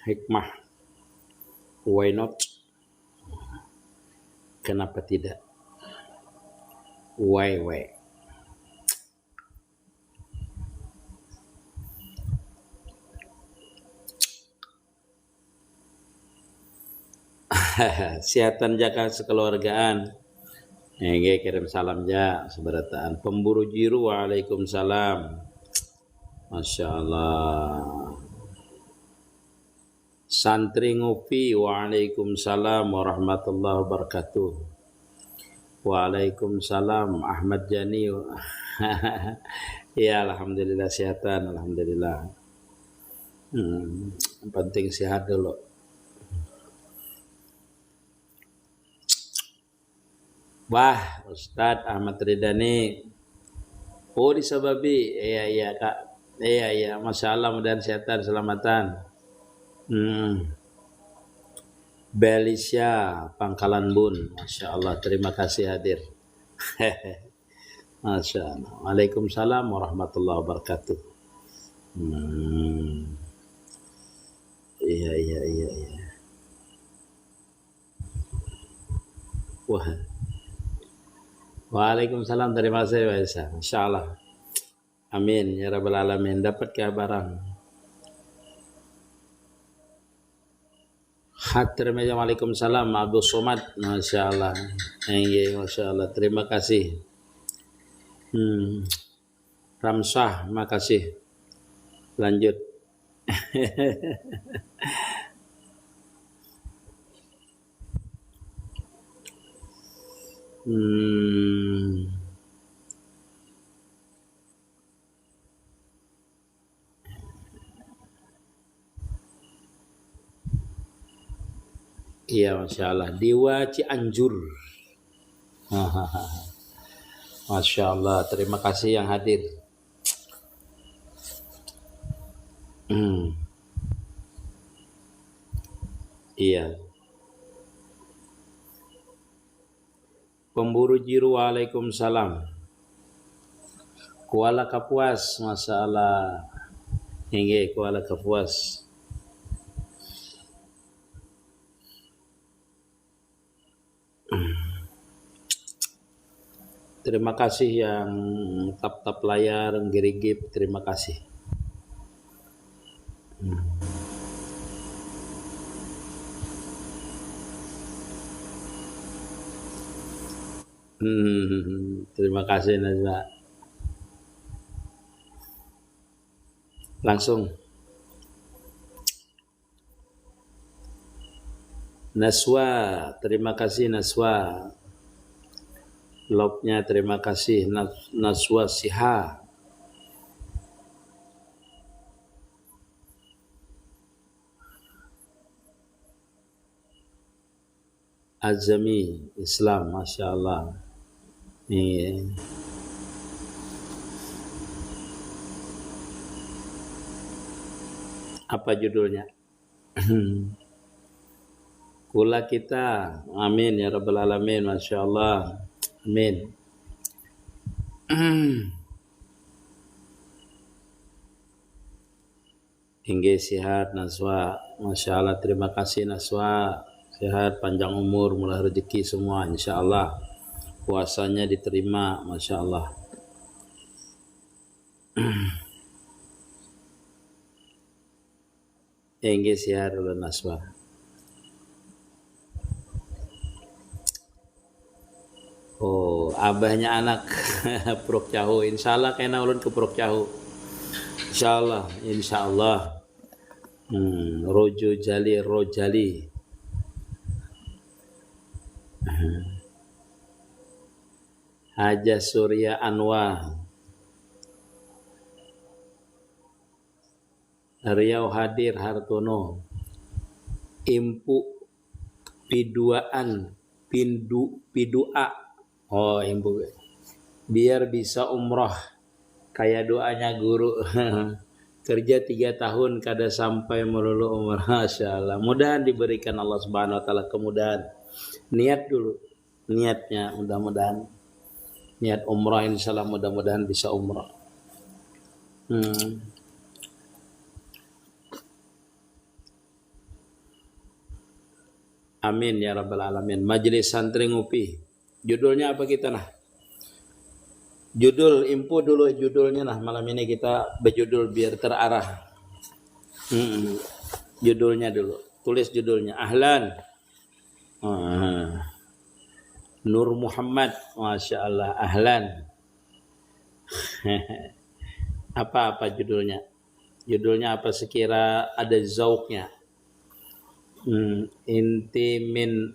hikmah. Why not? Kenapa tidak? Why? Sihatan jaka sekeluargaan. Nge kirim salam ja seberataan. Pemburu jiru waalaikumsalam. Masya Allah. Santri ngopi waalaikumsalam warahmatullahi wabarakatuh. Waalaikumsalam Ahmad Jani. Ya alhamdulillah sihatan, alhamdulillah. Penting sehat dulu. Wah, Ustadz Ahmad Ridani. Oh disababi. Iya Kak. Iya. Masya Allah mudah-mudahan sihatan, selamatan. Belisya Pangkalan Bun. Masya Allah, terima kasih hadir. Masya Allah. Waalaikumsalam warahmatullahi wabarakatuh. Iya. Wah. Waalaikumsalam, terima kasih Pak Isa. Masya Allah. Amin ya rabbal alamin. Dapat kabaran. Waalaikumsalam Abdul Somad. Masya Allah. Masya Allah. Terima kasih. Ramsah, makasih. Lanjut. Iya, Masya Allah. Dewa Cianjur. Masya Allah, terima kasih yang hadir. Iya. Pemburu jiru waalaikumsalam. Kuala Kapuas, Masya Allah. Hingga Kuala Kapuas. Terima kasih yang tap layar, gerigip, terima kasih. Terima kasih Nazwa. Langsung. Naswa, terima kasih Naswa. Lobnya terima kasih Naswa Siha. Azami Islam, Masya Allah. Apa judulnya? Kula kita, amin ya rabbal alamin, Masya Allah, amin. Hingga sehat Naswa, Masya Allah, terima kasih Naswa. Sehat, panjang umur, murah rezeki semua, insya Allah. Puasanya diterima, Masya Allah. Hingga sehat oleh Naswa. Oh, abahnya anak Prok Cahu. Insya Allah kena ulun ke Prok Cahu. Insya Allah. Rojali. Haja Surya Anwar. Riau Hadir Hartono. Impu Piduaan Pidua. Oh, impu. Biar bisa umroh. Kayak doanya guru. Kerja 3 tahun kada sampai melulu umrah. Masya Allah. Mudah diberikan Allah Subhanahu wa taala kemudahan. Niat dulu. Niatnya mudah-mudahan. Niat umrah insyaallah mudah-mudahan bisa umrah. Amin ya rabbal alamin. Majelis Santri Ngupi. Judulnya apa kita nah? Judul info dulu judulnya nah. Malam ini kita berjudul biar terarah. Judulnya dulu. Tulis judulnya. Ahlan. Nur Muhammad. Masya Allah. Ahlan. Apa judulnya? Judulnya apa sekira ada zauknya? Intimin.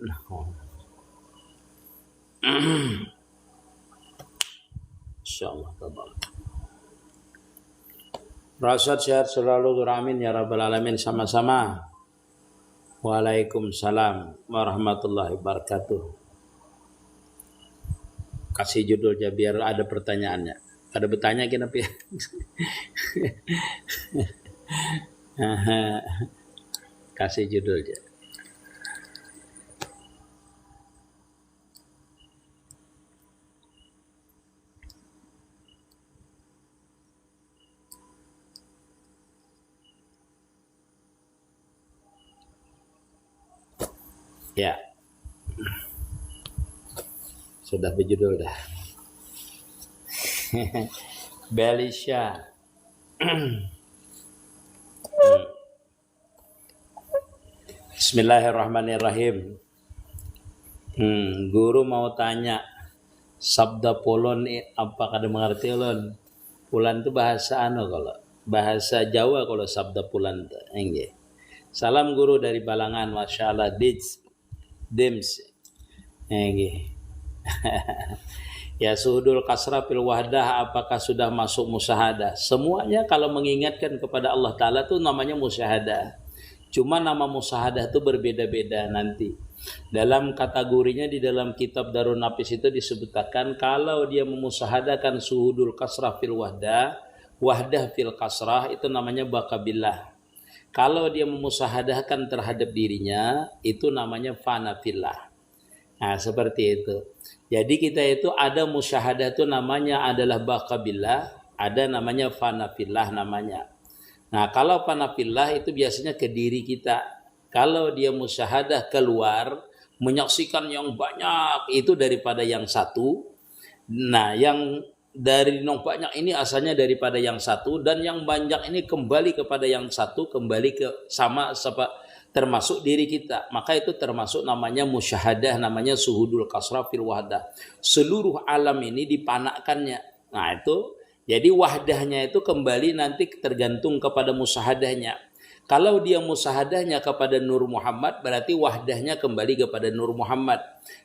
Insyaallah tabal. Rasyad sehat selalu, amin ya rabbal alamin. Sama-sama. Waalaikumsalam warahmatullahi wabarakatuh. Kasih judulnya biar ada pertanyaannya. Ada bertanya kenapa ya? Kasih judulnya. Ya. Sudah berjudul dah. Belisha. Bismillahirrahmanirrahim. Guru mau tanya, sabda polon apa kada mengerti ulun? Pulan itu bahasa kalau bahasa Jawa kalau sabda pulan itu. Enggak. Salam guru dari Balangan, masya Allah. Dims. Enggak. Ya suhudul kasrah fil wahdah, apakah sudah masuk musyahadah? Semuanya kalau mengingatkan kepada Allah Ta'ala itu namanya musyahadah. Cuma nama musyahadah itu berbeda-beda nanti. Dalam kategorinya di dalam kitab Darun Nafis itu disebutkan kalau dia memusyahadakan suhudul kasrah fil wahdah fil kasrah itu namanya bakabillah. Kalau dia memusyahadahkan terhadap dirinya itu namanya fanafillah. Nah seperti itu. Jadi kita itu ada musyahadah itu namanya adalah bakabillah, ada namanya fanafillah namanya. Nah kalau fanafillah itu biasanya ke diri kita. Kalau dia musyahadah keluar, menyaksikan yang banyak itu daripada yang satu. Nah yang dari yang banyak ini asalnya daripada yang satu. Dan yang banyak ini kembali kepada yang satu, kembali ke sama termasuk diri kita. Maka itu termasuk namanya musyahadah, namanya suhudul kasrah fil wahdah. Seluruh alam ini dipanakkannya. Nah itu, jadi wahdahnya itu kembali nanti tergantung kepada musyahadahnya. Kalau dia musyahadahnya kepada Nur Muhammad, berarti wahdahnya kembali kepada Nur Muhammad.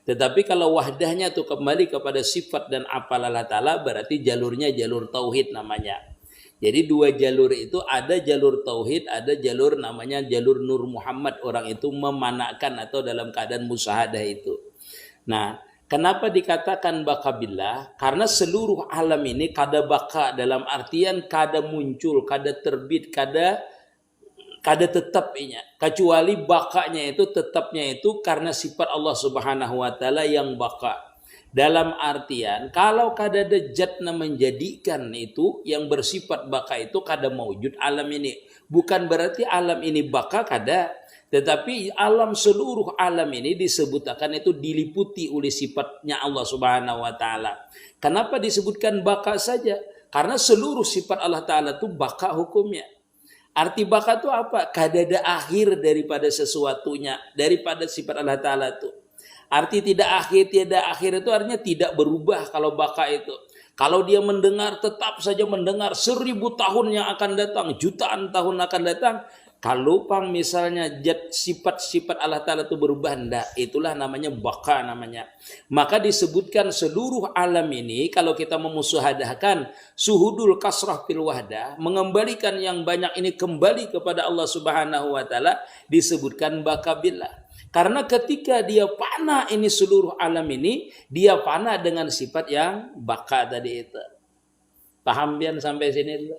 Tetapi kalau wahdahnya itu kembali kepada sifat dan afal Allah Ta'ala, berarti jalurnya jalur tauhid namanya. Jadi dua jalur itu ada jalur tauhid, ada jalur namanya jalur Nur Muhammad. Orang itu memanakkan atau dalam keadaan musyahadah itu. Nah, kenapa dikatakan bakabillah? Karena seluruh alam ini kada baka dalam artian kada muncul, kada terbit, kada tetapnya. Kecuali bakanya itu tetapnya itu karena sifat Allah Subhanahu wa taala yang baka. Dalam artian kalau kada ada jatna menjadikan itu yang bersifat baka itu kada maujud alam ini. Bukan berarti alam ini baka kada, tetapi alam seluruh alam ini disebutkan itu diliputi oleh sifatnya Allah Subhanahu wa taala. Kenapa disebutkan baka saja? Karena seluruh sifat Allah Taala itu baka hukumnya. Arti baka itu apa? Kada ada akhir daripada sesuatunya, daripada sifat Allah Taala itu. Arti tidak akhir itu artinya tidak berubah kalau baka itu. Kalau dia mendengar tetap saja mendengar 1000 tahun yang akan datang, jutaan tahun akan datang. Kalau pang misalnya sifat-sifat Allah Ta'ala itu berubah, itulah namanya baka namanya. Maka disebutkan seluruh alam ini kalau kita memusyahadahkan suhudul kasrah fil wahdah, mengembalikan yang banyak ini kembali kepada Allah Subhanahu wa taala, disebutkan bakabillah. Karena ketika dia fana ini seluruh alam ini, dia fana dengan sifat yang baka tadi itu. Paham bian sampai sini dulu?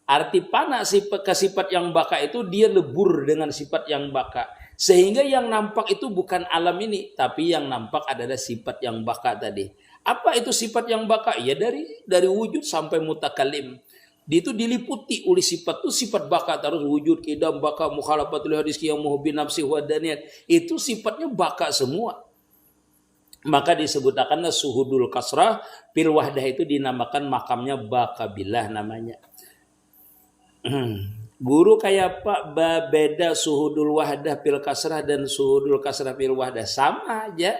Arti fana ke sifat yang baka itu dia lebur dengan sifat yang baka. Sehingga yang nampak itu bukan alam ini, tapi yang nampak adalah sifat yang baka tadi. Apa itu sifat yang baka? Ya dari wujud sampai mutakalim. Dia itu diliputi oleh sifat itu, sifat baka terus wujud, kidam, baka, mukhalafatul hadis, qiyam, muhbin, nafsi, wadaniyat. Itu sifatnya baka semua. Maka disebutakanlah suhudul kasrah fil wahdah, itu dinamakan makamnya bakabillah namanya. Guru kayak Pak beda suhudul wahdah fil kasrah dan suhudul kasrah fil wahdah, sama aja.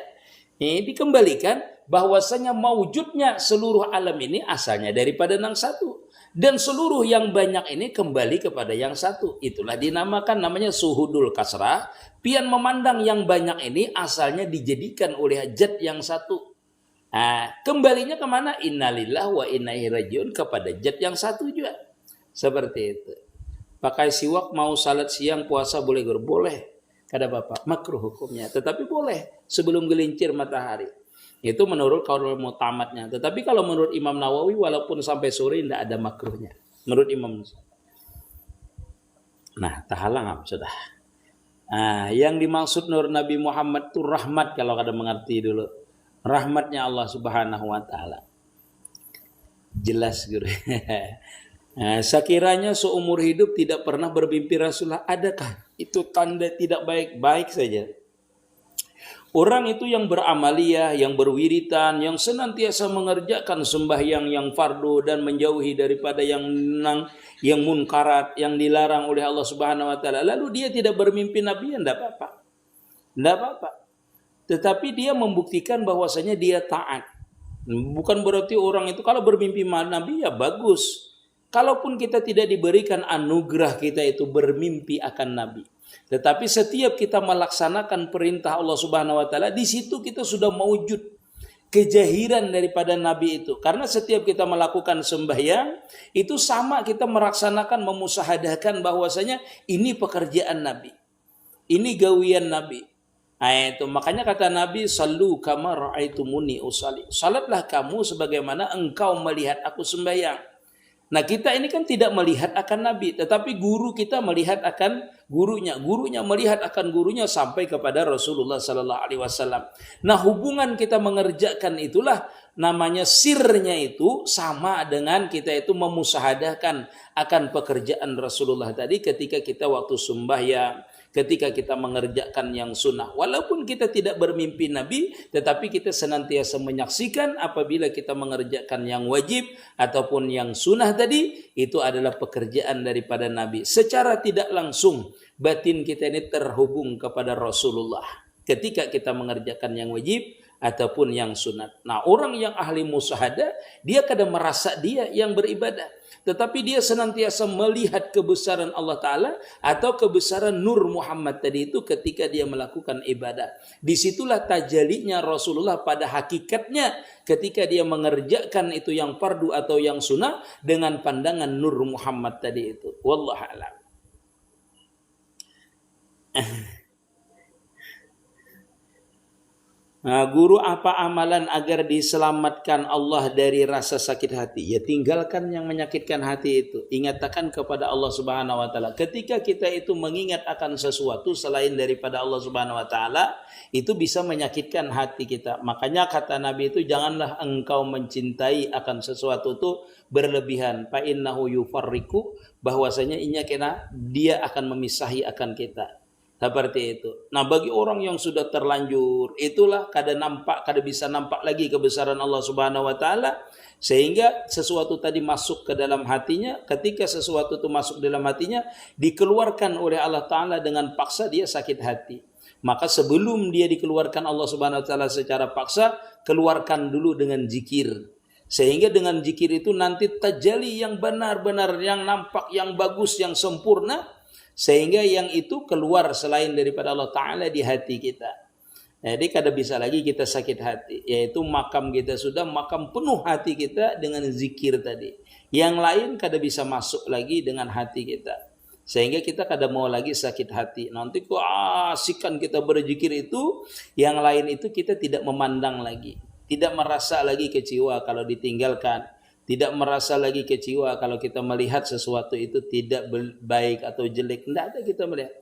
Ini dikembalikan bahwasanya mawujudnya seluruh alam ini asalnya daripada yang satu, dan seluruh yang banyak ini kembali kepada yang satu. Itulah dinamakan namanya suhudul kasrah. Pian memandang yang banyak ini asalnya dijadikan oleh zat yang satu. Nah, kembalinya kemana? Innalillah wa inna ilaihi rajiun, kepada zat yang satu juga. Seperti itu. Pakai siwak mau salat siang puasa boleh boleh. Kata Bapak, makruh hukumnya. Tetapi boleh sebelum gelincir matahari. Itu menurut kaul mutamatnya. Tetapi kalau menurut Imam Nawawi walaupun sampai sore tidak ada makruhnya. Menurut Imam. Nah, tahalang sudah. Nah, yang dimaksud Nur Nabi Muhammad itu rahmat, kalau kada mengerti dulu. Rahmatnya Allah Subhanahu wa taala. Jelas guru. Nah, sekiranya seumur hidup tidak pernah bermimpi Rasulullah, adakah itu tanda tidak baik-baik saja? Orang itu yang beramaliyah, yang berwiritan, yang senantiasa mengerjakan sembahyang yang fardu dan menjauhi daripada yang munkarat, yang dilarang oleh Allah Subhanahu wa taala. Lalu dia tidak bermimpi Nabi, enggak apa-apa. Enggak apa-apa. Tetapi dia membuktikan bahwasanya dia taat. Bukan berarti orang itu kalau bermimpi Nabi ya bagus. Kalaupun kita tidak diberikan anugerah kita itu bermimpi akan Nabi, tetapi setiap kita melaksanakan perintah Allah Subhanahu wa taala, di situ kita sudah mewujud kejahiran daripada Nabi itu. Karena setiap kita melakukan sembahyang itu sama kita melaksanakan, memusahadahkan bahwasanya ini pekerjaan Nabi. Ini gawian Nabi. Nah, itu makanya kata Nabi, sallu kama ra'aitumuni usalli. Salatlah kamu sebagaimana engkau melihat aku sembahyang. Nah, kita ini kan tidak melihat akan Nabi, tetapi guru kita melihat akan gurunya, gurunya melihat akan gurunya sampai kepada Rasulullah sallallahu alaihi wasallam. Nah, hubungan kita mengerjakan itulah namanya sirnya itu sama dengan kita itu memusahadahkan akan pekerjaan Rasulullah tadi ketika kita waktu sembahyang, ketika kita mengerjakan yang sunnah. Walaupun kita tidak bermimpi Nabi, tetapi kita senantiasa menyaksikan apabila kita mengerjakan yang wajib ataupun yang sunnah tadi, itu adalah pekerjaan daripada Nabi. Secara tidak langsung, batin kita ini terhubung kepada Rasulullah ketika kita mengerjakan yang wajib ataupun yang sunat. Nah, orang yang ahli musyahadah, dia kadang merasa dia yang beribadah, tetapi dia senantiasa melihat kebesaran Allah Ta'ala atau kebesaran Nur Muhammad tadi itu ketika dia melakukan ibadah. Disitulah tajalinya Rasulullah pada hakikatnya ketika dia mengerjakan itu yang fardu atau yang sunnah dengan pandangan Nur Muhammad tadi itu. Wallahu a'lam. Nah, guru, apa amalan agar diselamatkan Allah dari rasa sakit hati? Ya, tinggalkan yang menyakitkan hati itu. Ingatkan kepada Allah Subhanahu wa taala. Ketika kita itu mengingat akan sesuatu selain daripada Allah Subhanahu wa taala, itu bisa menyakitkan hati kita. Makanya kata Nabi itu, janganlah engkau mencintai akan sesuatu itu berlebihan. Fa innahu yufarriqu, bahwasanya dia akan memisahi akan kita. Seperti itu. Nah, bagi orang yang sudah terlanjur, itulah kada bisa nampak lagi kebesaran Allah Subhanahu wa taala, sehingga sesuatu tadi masuk ke dalam hatinya. Ketika sesuatu itu masuk dalam hatinya, dikeluarkan oleh Allah Taala dengan paksa, dia sakit hati. Maka sebelum dia dikeluarkan Allah Subhanahu wa taala secara paksa, keluarkan dulu dengan zikir. Sehingga dengan zikir itu nanti tajalli yang benar-benar, yang nampak, yang bagus, yang sempurna, sehingga yang itu keluar selain daripada Allah Ta'ala di hati kita. Jadi kada bisa lagi kita sakit hati, yaitu makam kita sudah makam penuh hati kita dengan zikir tadi. Yang lain kada bisa masuk lagi dengan hati kita, sehingga kita kada mau lagi sakit hati. Nanti keasikan kita berzikir itu, yang lain itu kita tidak memandang lagi, tidak merasa lagi kecewa kalau ditinggalkan, tidak merasa lagi kecewa kalau kita melihat sesuatu itu tidak baik atau jelek. Tidak ada kita melihat.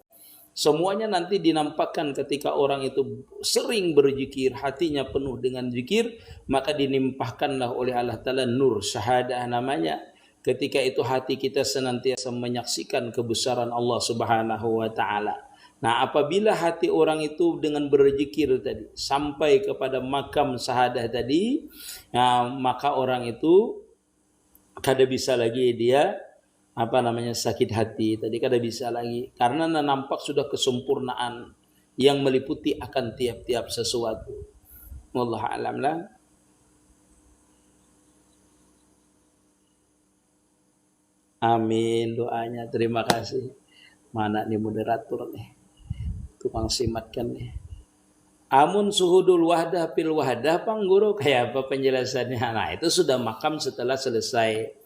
Semuanya nanti dinampakkan ketika orang itu sering berzikir, hatinya penuh dengan zikir, maka dinimpahkanlah oleh Allah Ta'ala nur syahadah namanya. Ketika itu hati kita senantiasa menyaksikan kebesaran Allah Subhanahu wa taala. Nah, apabila hati orang itu dengan berzikir tadi sampai kepada makam syahadah tadi, nah, maka orang itu kada bisa lagi dia sakit hati tadi, kada bisa lagi karena nampak sudah kesempurnaan yang meliputi akan tiap-tiap sesuatu. Wallahu a'lam lah. Amin doanya. Terima kasih. Mana nih moderator nih? Tukang simatkan nih. Amun suhudul wahdah fil wahdah Pang Guru, kayak apa penjelasannya? Nah, itu sudah makam setelah selesai.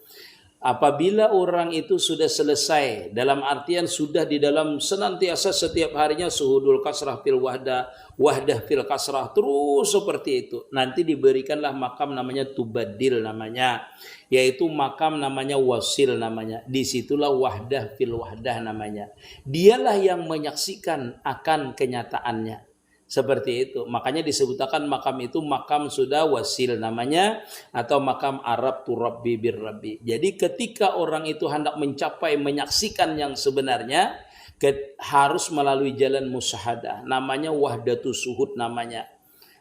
Apabila orang itu sudah selesai, dalam artian sudah di dalam senantiasa setiap harinya suhudul kasrah fil wahdah, wahdah fil kasrah, terus seperti itu. Nanti diberikanlah makam namanya tubadil namanya, yaitu makam namanya wasil namanya. Disitulah wahdah fil wahdah namanya. Dialah yang menyaksikan akan kenyataannya. Seperti itu. Makanya disebutkan makam itu makam sudah wasil namanya, atau makam Arab tu Rabbi bir Rabbi. Jadi ketika orang itu hendak mencapai menyaksikan yang sebenarnya, harus melalui jalan musyahadah. Namanya wahdatus suhud namanya.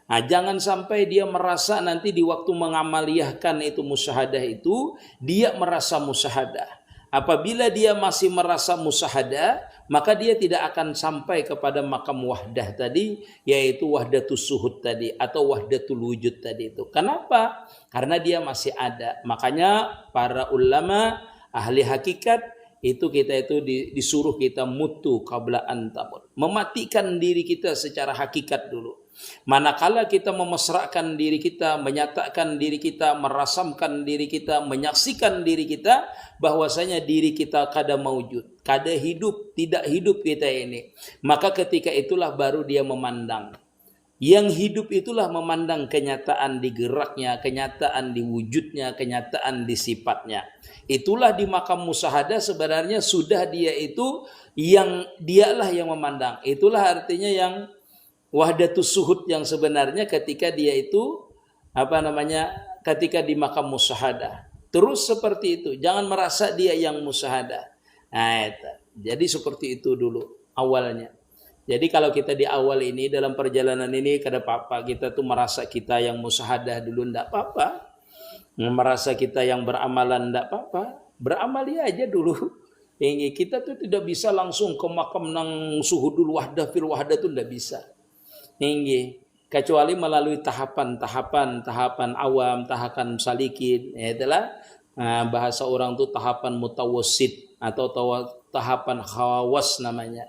Nah, jangan sampai dia merasa nanti di waktu mengamaliyahkan itu musyahadah itu, dia merasa musyahadah. Apabila dia masih merasa musyahadah, maka dia tidak akan sampai kepada makam wahdah tadi, yaitu wahdatus suhud tadi atau wahdatul wujud tadi itu. Kenapa? Karena dia masih ada. Makanya para ulama ahli hakikat itu kita itu disuruh kita mutu qabla an tamut. Mematikan diri kita secara hakikat dulu. Manakala kita memesrakan diri kita, menyatakan diri kita, merasamkan diri kita, menyaksikan diri kita, bahwasanya diri kita kada maujud, kada hidup, tidak hidup kita ini. Maka ketika itulah baru dia memandang. Yang hidup itulah memandang kenyataan di geraknya, kenyataan di wujudnya, kenyataan di sifatnya. Itulah di makam musyahadah sebenarnya sudah dia itu yang dialah yang memandang. Itulah artinya yang wahdatus suhud yang sebenarnya ketika dia itu ketika di makam musyahadah. Terus seperti itu, jangan merasa dia yang musyahadah. Nah, jadi seperti itu dulu awalnya. Jadi kalau kita di awal ini dalam perjalanan ini kada apa-apa kita tuh merasa kita yang musyahadah dulu, ndak apa-apa. Merasa kita yang beramalan, ndak apa-apa. Beramali aja dulu. Ini kita tuh tidak bisa langsung ke makam nang suhudul wahdah fil wahdah tuh ndak bisa. Ini kecuali melalui tahapan awam, tahapan salikin, itulah bahasa orang tuh tahapan mutawassit atau tahapan khawas namanya.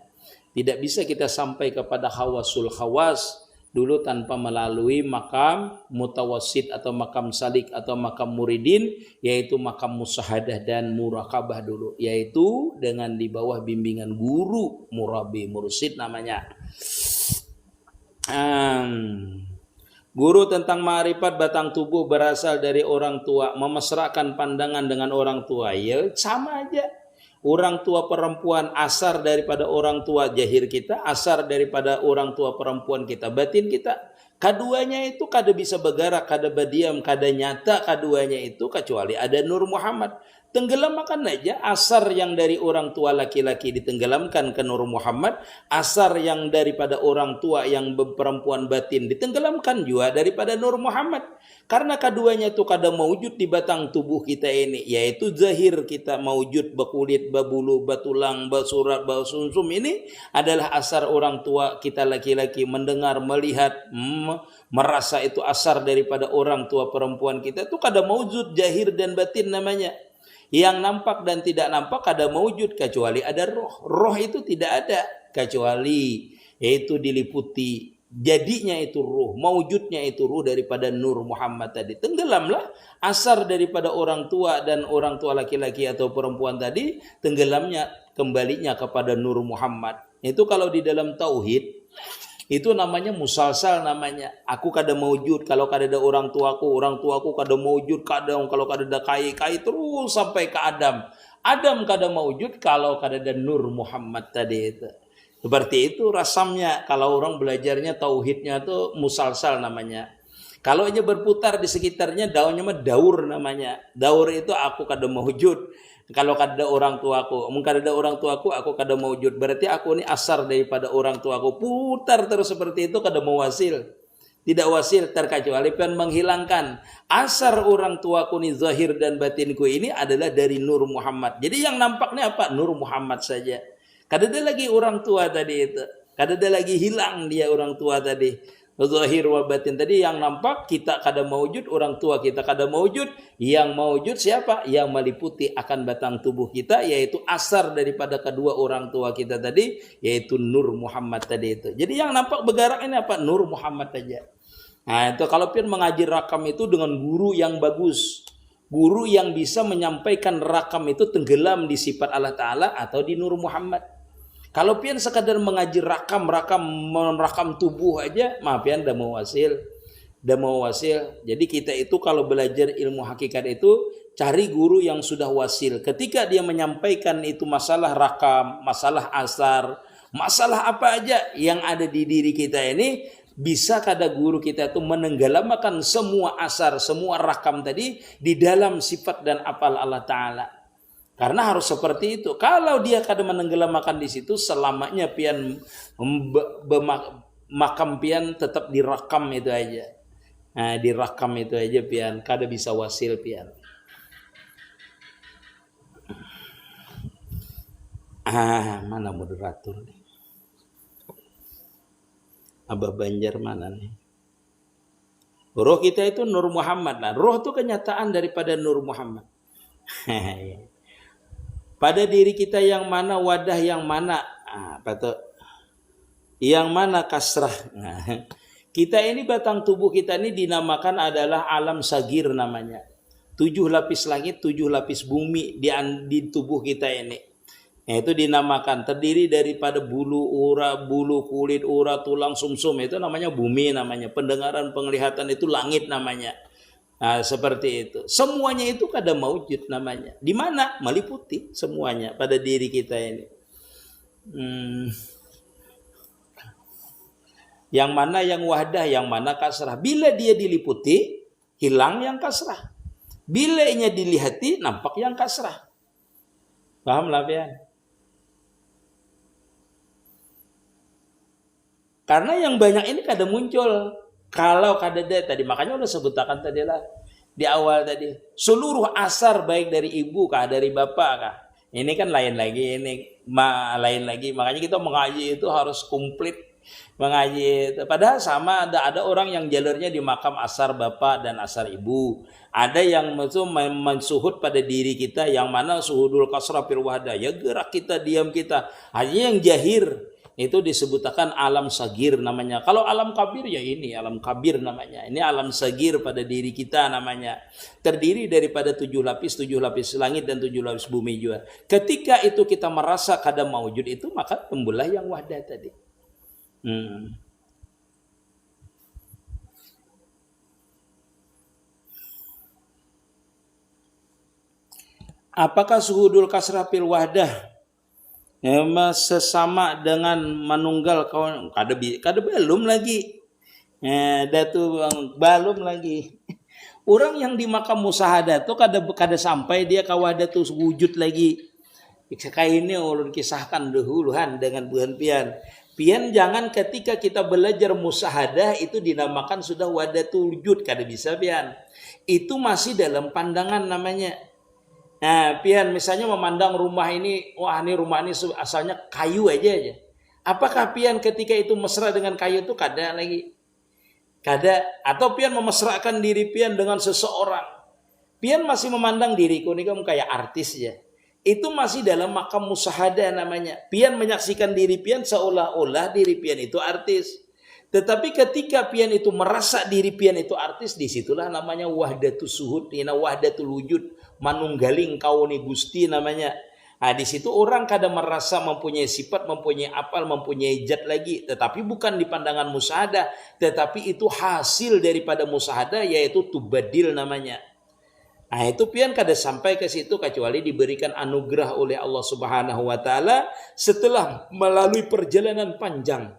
Tidak bisa kita sampai kepada khawasul khawas dulu tanpa melalui makam mutawassit atau makam salik atau makam muridin, yaitu makam musyahadah dan muraqabah dulu, yaitu dengan di bawah bimbingan guru murabi mursyid namanya. Guru tentang ma'rifat batang tubuh berasal dari orang tua, memesrakan pandangan dengan orang tua, ya sama aja. Orang tua perempuan asar daripada orang tua jahir kita, asar daripada orang tua perempuan kita, batin kita. Keduanya itu kada bisa bergerak, kada berdiam, kada nyata keduanya itu kecuali ada Nur Muhammad. Tenggelamkan aja asar yang dari orang tua laki-laki ditenggelamkan ke Nur Muhammad, asar yang daripada orang tua yang perempuan batin ditenggelamkan juga daripada Nur Muhammad. Karena keduanya itu kada maujud di batang tubuh kita ini, yaitu zahir kita maujud, berkulit, berbulu, bertulang, bersurat, bersumsum, ini adalah asar orang tua kita laki-laki, mendengar, melihat, merasa itu asar daripada orang tua perempuan kita itu kada maujud, zahir dan batin namanya. Yang nampak dan tidak nampak kada maujud kecuali ada roh. Roh itu tidak ada kecuali yaitu diliputi jadinya itu ruh, maujudnya itu ruh daripada Nur Muhammad tadi. Tenggelamlah asar daripada orang tua dan orang tua laki-laki atau perempuan tadi, tenggelamnya kembalinya kepada Nur Muhammad. Itu kalau di dalam tauhid itu namanya musalsal namanya. Aku kada maujud kalau kada ada orang tuaku kada maujud, kadang kalau kada ada kai terus sampai ke Adam. Adam kada maujud kalau kada ada Nur Muhammad tadi itu. Seperti itu rasamnya kalau orang belajarnya tauhidnya itu musalsal namanya. Kalau hanya berputar di sekitarnya, daunnya mah daur namanya. Daur itu aku kada mewujud. Kalau kada orang tuaku, mungkin ada orang tuaku, aku kada mewujud. Berarti aku ini asar daripada orang tuaku. Putar terus seperti itu kada mau wasil. Tidak wasil terkecuali pian menghilangkan asar orang tuaku ni zahir dan batinku ini adalah dari Nur Muhammad. Jadi yang nampaknya apa? Nur Muhammad saja. Kada ada lagi orang tua tadi itu. Kada ada lagi hilang dia orang tua tadi. Zahir wa batin tadi yang nampak kita kada mewujud, orang tua kita kada mewujud. Yang mewujud siapa? Yang meliputi akan batang tubuh kita, yaitu asar daripada kedua orang tua kita tadi, yaitu Nur Muhammad tadi itu. Jadi yang nampak bergerak ini apa? Nur Muhammad saja. Nah itu kalau pian mengaji rakam itu dengan guru yang bagus, guru yang bisa menyampaikan rakam itu tenggelam di sifat Allah Ta'ala atau di Nur Muhammad. Kalau pian sekadar mengaji rakam tubuh aja, maaf pian dah mau wasil. Jadi kita itu kalau belajar ilmu hakikat itu cari guru yang sudah wasil. Ketika dia menyampaikan itu masalah rakam, masalah asar, masalah apa aja yang ada di diri kita ini, bisa kada guru kita itu menenggelamkan semua asar, semua rakam tadi di dalam sifat dan apal Allah Ta'ala. Karena harus seperti itu. Kalau dia kada menenggelamkan di situ, selamanya pian makam pian tetap direkam itu aja. Nah, direkam itu aja pian, kada bisa wasil pian. Mana moderator nih? Abah Banjar mana nih? Roh kita itu Nur Muhammad. Nah, roh itu kenyataan daripada Nur Muhammad. Pada diri kita yang mana, wadah yang mana, yang mana kasrah. Kita ini batang tubuh kita ini dinamakan adalah alam sagir namanya. 7 lapis langit, 7 lapis bumi di tubuh kita ini. Itu dinamakan terdiri daripada bulu, kulit, tulang, sumsum. Itu namanya bumi namanya. Pendengaran, penglihatan itu langit namanya. Nah, seperti itu. Semuanya itu kada maujud namanya. Di mana? Meliputi semuanya pada diri kita ini. Yang mana yang wahdah, yang mana kasrah. Bila dia diliputi, hilang yang kasrah. Bila nya dilihati, nampak yang kasrah. Paham lah ya? Karena yang banyak ini kada muncul. Kalau kada ada tadi, makanya udah sebutakan tadi lah di awal tadi. Seluruh asar baik dari ibu kah, dari bapak kah. Ini kan lain lagi, lain lagi. Makanya kita mengaji itu harus komplit mengaji. Padahal sama ada orang yang jalurnya di makam asar bapak dan asar ibu. Ada yang mensuhud pada diri kita, yang mana suhudul kasrah fil wahdah. Ya gerak kita, diam kita. Hanya yang jahir itu disebutkan alam sagir namanya. Kalau alam kabir ya ini alam kabir namanya. Ini alam sagir pada diri kita namanya. Terdiri daripada 7 lapis langit dan 7 lapis bumi juga. Ketika itu kita merasa kada maujud itu, maka tembulah yang wahdah tadi. Apakah suhudul kasrah fil wahdah sesama dengan manunggal kawan? Kada belum lagi. Belum lagi. Orang yang di makam musyahadah tuh kada sampai dia ka wahdah tuh wujud lagi. Kayak ini ulun kisahkan dahuluan dengan Tuhan pian. Pian jangan ketika kita belajar musyahadah itu dinamakan sudah wahdah tuh wujud, kada bisa pian. Itu masih dalam pandangan namanya. Nah, pian misalnya memandang rumah ini, wah ini rumah ini asalnya kayu aja. Apakah pian ketika itu mesra dengan kayu itu? Kada lagi. Kada. Atau pian memesrakan diri pian dengan seseorang. Pian masih memandang diriku ini kamu kayak artis ya. Itu masih dalam makam musyahadah namanya. Pian menyaksikan diri pian seolah-olah diri pian itu artis. Tetapi ketika pian itu merasa diri pian itu artis, disitulah namanya wahdatul suhud, wahdatul wujud, manunggaling kauni gusti namanya. Nah, di situ orang kadang merasa mempunyai sifat, mempunyai apal, mempunyai zat lagi, tetapi bukan di pandangan musyahadah, tetapi itu hasil daripada musyahadah, yaitu tubadil namanya. Nah, itu pian kada sampai ke situ kecuali diberikan anugerah oleh Allah Subhanahu wa taala setelah melalui perjalanan panjang.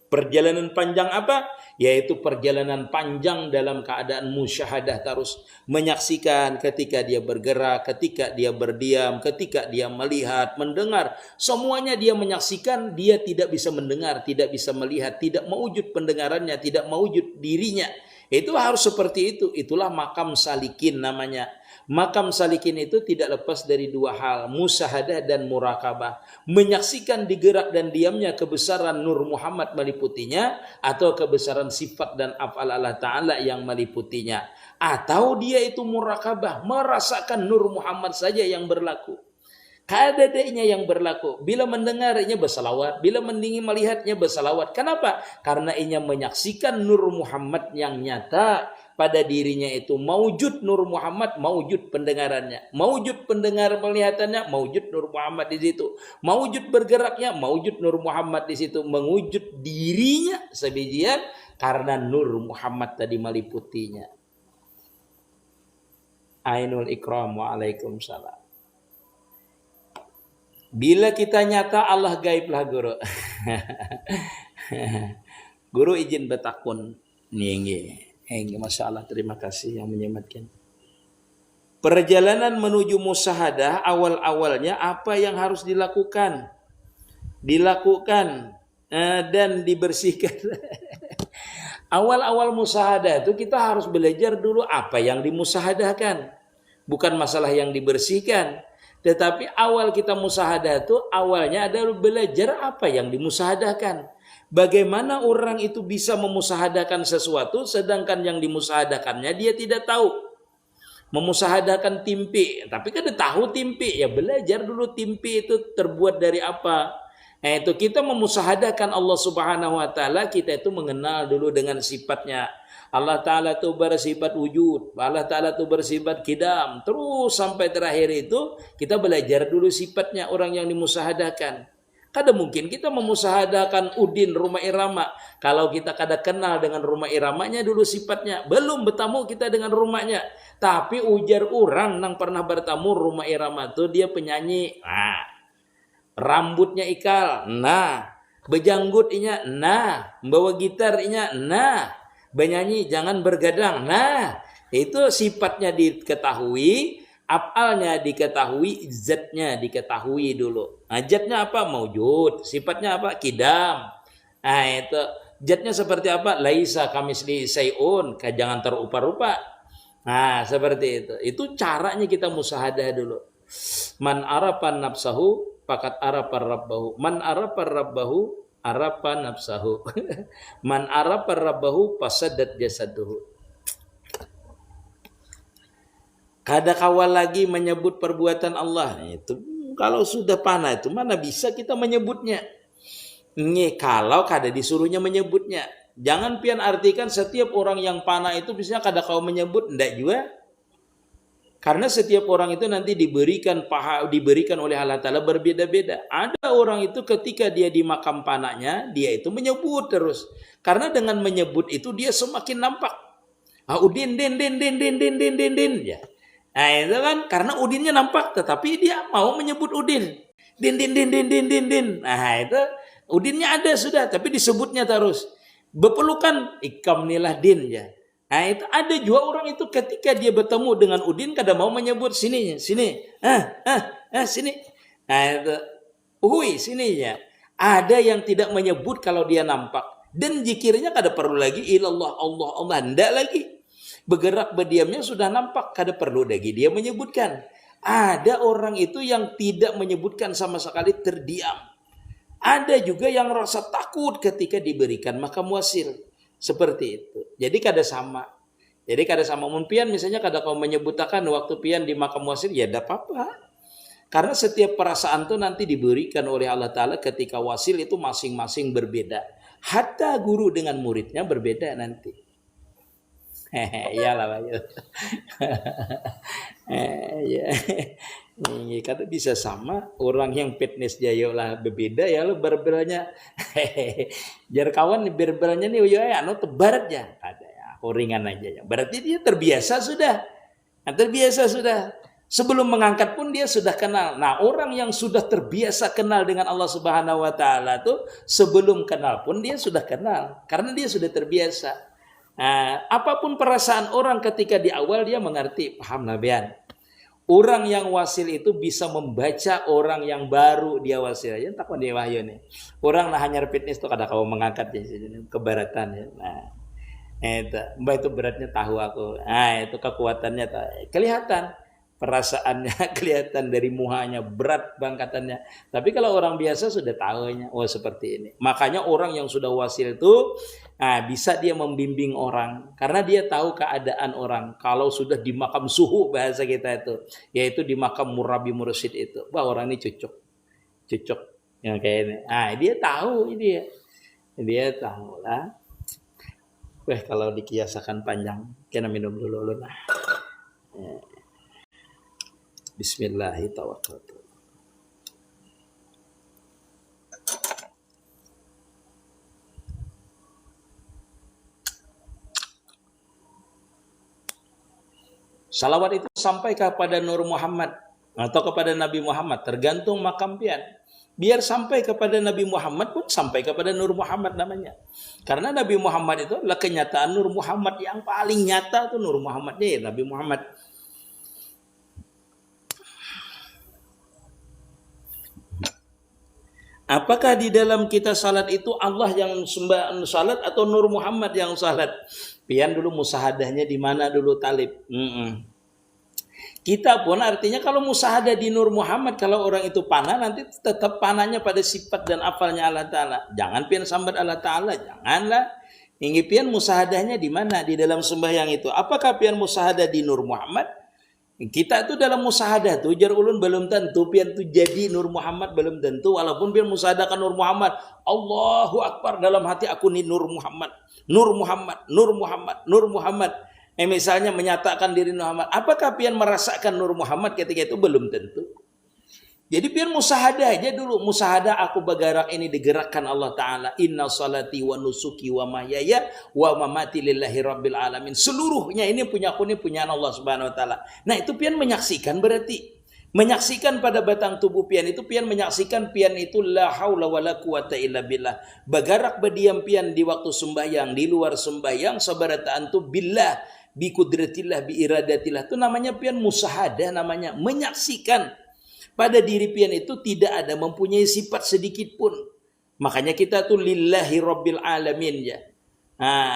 Perjalanan panjang apa? Yaitu perjalanan panjang dalam keadaan musyahadah, terus menyaksikan ketika dia bergerak, ketika dia berdiam, ketika dia melihat, mendengar. Semuanya dia menyaksikan, dia tidak bisa mendengar, tidak bisa melihat, tidak mewujud pendengarannya, tidak mewujud dirinya. Itu harus seperti itu. Itulah makam salikin namanya. Makam salikin itu tidak lepas dari dua hal, musyahadah dan murakabah. Menyaksikan digerak dan diamnya kebesaran Nur Muhammad meliputinya, atau kebesaran sifat dan af'al Allah Ta'ala yang meliputinya. Atau dia itu murakabah, merasakan Nur Muhammad saja yang berlaku. Kadadanya yang berlaku. Bila mendengarnya bersalawat, bila mendingin melihatnya bersalawat. Kenapa? Karena ia menyaksikan Nur Muhammad yang nyata pada dirinya itu. Maujud Nur Muhammad, maujud pendengarannya. Maujud pendengar melihatannya, maujud Nur Muhammad di situ. Maujud bergeraknya, maujud Nur Muhammad di situ. Mewujud dirinya sebijian karena Nur Muhammad tadi meliputinya. Ainul Ikram, waalaikumsalam. Bila kita nyata Allah gaib lah guru. Guru izin betakun. Nih, Masya Allah, terima kasih yang menyematkan. Perjalanan menuju musyahadah awal-awalnya apa yang harus dilakukan? Dilakukan dan dibersihkan. Awal-awal musyahadah itu kita harus belajar dulu apa yang dimusyahadahkan. Bukan masalah yang dibersihkan. Tetapi awal kita musyahadah itu awalnya adalah belajar apa yang dimusyahadahkan. Bagaimana orang itu bisa memusyahadahkan sesuatu sedangkan yang dimusyahadahkannya dia tidak tahu. Memusyahadahkan timpi, tapi kan dia tahu timpi, ya belajar dulu timpi itu terbuat dari apa. Itu kita memusyahadahkan Allah Subhanahu wa taala, kita itu mengenal dulu dengan sifatnya. Allah Ta'ala itu bersifat wujud, Allah Ta'ala itu bersifat kidam, terus sampai terakhir itu kita belajar dulu sifatnya orang yang dimusyahadahkan. Kadang mungkin kita memusyahadahkan Udin rumah irama, kalau kita kadang kenal dengan rumah iramanya dulu sifatnya, belum bertamu kita dengan rumahnya, tapi ujar orang yang pernah bertamu rumah irama itu dia penyanyi, rambutnya ikal, bejanggut inya, bawa gitar inya, benyanyi jangan bergadang. Itu sifatnya diketahui, af'alnya diketahui, zatnya diketahui dulu. Zatnya apa? Maujud. Sifatnya apa? Kidam. Itu zatnya seperti apa? Laisa kamisli sayun, jangan terupa-rupa. Seperti itu. Itu caranya kita musyahadah dulu. Man arafa nafsahu faqad arafa rabbahu. Man arafa rabbahu arafa nafsahu. Man arafa rabbahu fasadat jasaduhu. Kada kawal lagi menyebut perbuatan Allah. Itu kalau sudah panah itu mana bisa kita menyebutnya. Kalau kada disuruhnya menyebutnya. Jangan pian artikan setiap orang yang panah itu bisa kada kau menyebut, ndak juga. Karena setiap orang itu nanti diberikan oleh Allah Ta'ala berbeda-beda. Ada orang itu ketika dia di makam panahnya, dia itu menyebut terus. Karena dengan menyebut itu dia semakin nampak. Udin, din. Ya. Itu kan karena Udinnya nampak, tetapi dia mau menyebut Udin. Din. Itu Udinnya ada sudah, tapi disebutnya terus. Bepelukan, ikam nilah din ya. Itu ada juga orang itu ketika dia bertemu dengan Udin kada mau menyebut sini. Sini. Itu sini ya. Ada yang tidak menyebut kalau dia nampak. Dan zikirnya kada perlu lagi ilallah Allah, ndak lagi. Bergerak berdiamnya sudah nampak, kada perlu lagi dia menyebutkan. Ada orang itu yang tidak menyebutkan sama sekali, terdiam. Ada juga yang rasa takut ketika diberikan makam wasil. Seperti itu. Jadi kada sama. Pian misalnya kada kau menyebutkan waktu pian di makam wasil, ya tidak apa-apa. Karena setiap perasaan itu nanti diberikan oleh Allah Ta'ala ketika wasil itu masing-masing berbeda. Hatta guru dengan muridnya berbeda nanti. Iyalah Pak. Ya. Kata bisa sama orang yang fitness jaya lah berbeda ya lo berbelanya. Jar kawan berbelanya nih anu tebarat ya. Ada ya, ringan aja ya. Berarti dia terbiasa sudah. Sebelum mengangkat pun dia sudah kenal. Nah, orang yang sudah terbiasa kenal dengan Allah Subhanahu wa taala tuh sebelum kenal pun dia sudah kenal karena dia sudah terbiasa. Nah, apapun perasaan orang ketika di awal dia mengerti, paham nabian. Orang yang wasil itu bisa membaca orang yang baru dia wasil. Ya takut dia wahyu nih. Orang nah hanya fitness tuh kada kau mengangkat ya keberatan ya. Nah, itu mbak itu beratnya tahu aku. Nah, itu kekuatannya kelihatan. Perasaannya kelihatan dari muhanya berat bangkatannya. Tapi kalau orang biasa sudah tahunya, oh seperti ini. Makanya orang yang sudah wasil itu bisa dia membimbing orang karena dia tahu keadaan orang. Kalau sudah di makam suhu bahasa kita itu, yaitu di makam murabi mursyid itu, wah orang ini cocok yang kayak ini. Dia tahu ini ya, dia tahu lah. Wah kalau dikiasakan panjang, kena minum dulu lah. Bismillahirrahmanirrahim. Salawat itu sampai kepada Nur Muhammad atau kepada Nabi Muhammad, tergantung makam pian. Biar sampai kepada Nabi Muhammad pun sampai kepada Nur Muhammad namanya. Karena Nabi Muhammad itu adalah kenyataan Nur Muhammad yang paling nyata tuh Nur Muhammad ya, Nabi Muhammad. Apakah di dalam kita salat itu Allah yang salat atau Nur Muhammad yang salat? Pian dulu musahadahnya di mana dulu Talib. Kita pun artinya kalau musahadah di Nur Muhammad, kalau orang itu panah nanti tetap panahnya pada sifat dan afalnya Allah Ta'ala. Jangan pian sambat Allah Ta'ala, janganlah. Ingin pian musahadahnya di mana? Di dalam sembahyang itu. Apakah pian musahadah di Nur Muhammad? Kita itu dalam musahadah tuh jar ulun belum tentu pian tuh jadi Nur Muhammad, belum tentu walaupun pian musahadahkan Nur Muhammad. Allahu Akbar dalam hati aku nih Nur Muhammad. Nur Muhammad, Nur Muhammad, Nur Muhammad. Misalnya menyatakan diri Muhammad. Apakah pian merasakan Nur Muhammad ketika itu? Belum tentu. Jadi pian musahadah aja dulu. Musahadah aku bergerak ini digerakkan Allah Ta'ala. Inna salati wa nusuki wa mahyaya wa mamati lillahi rabbil alamin. Seluruhnya ini punya aku, ini punya Allah Subhanahu wa Ta'ala. Nah itu pian menyaksikan berarti. Menyaksikan pada batang tubuh pian itu, pian menyaksikan pian itu la haula wala quwata illa billah. Bergerak berdiam pian di waktu sembahyang, di luar sembahyang, sabarataan tu billah, bi kudratillah, bi iradatillah. Itu namanya pian musahadah, namanya menyaksikan. Pada diri pian itu tidak ada mempunyai sifat sedikit pun. Makanya kita tuh lillahi rabbil alamin ya.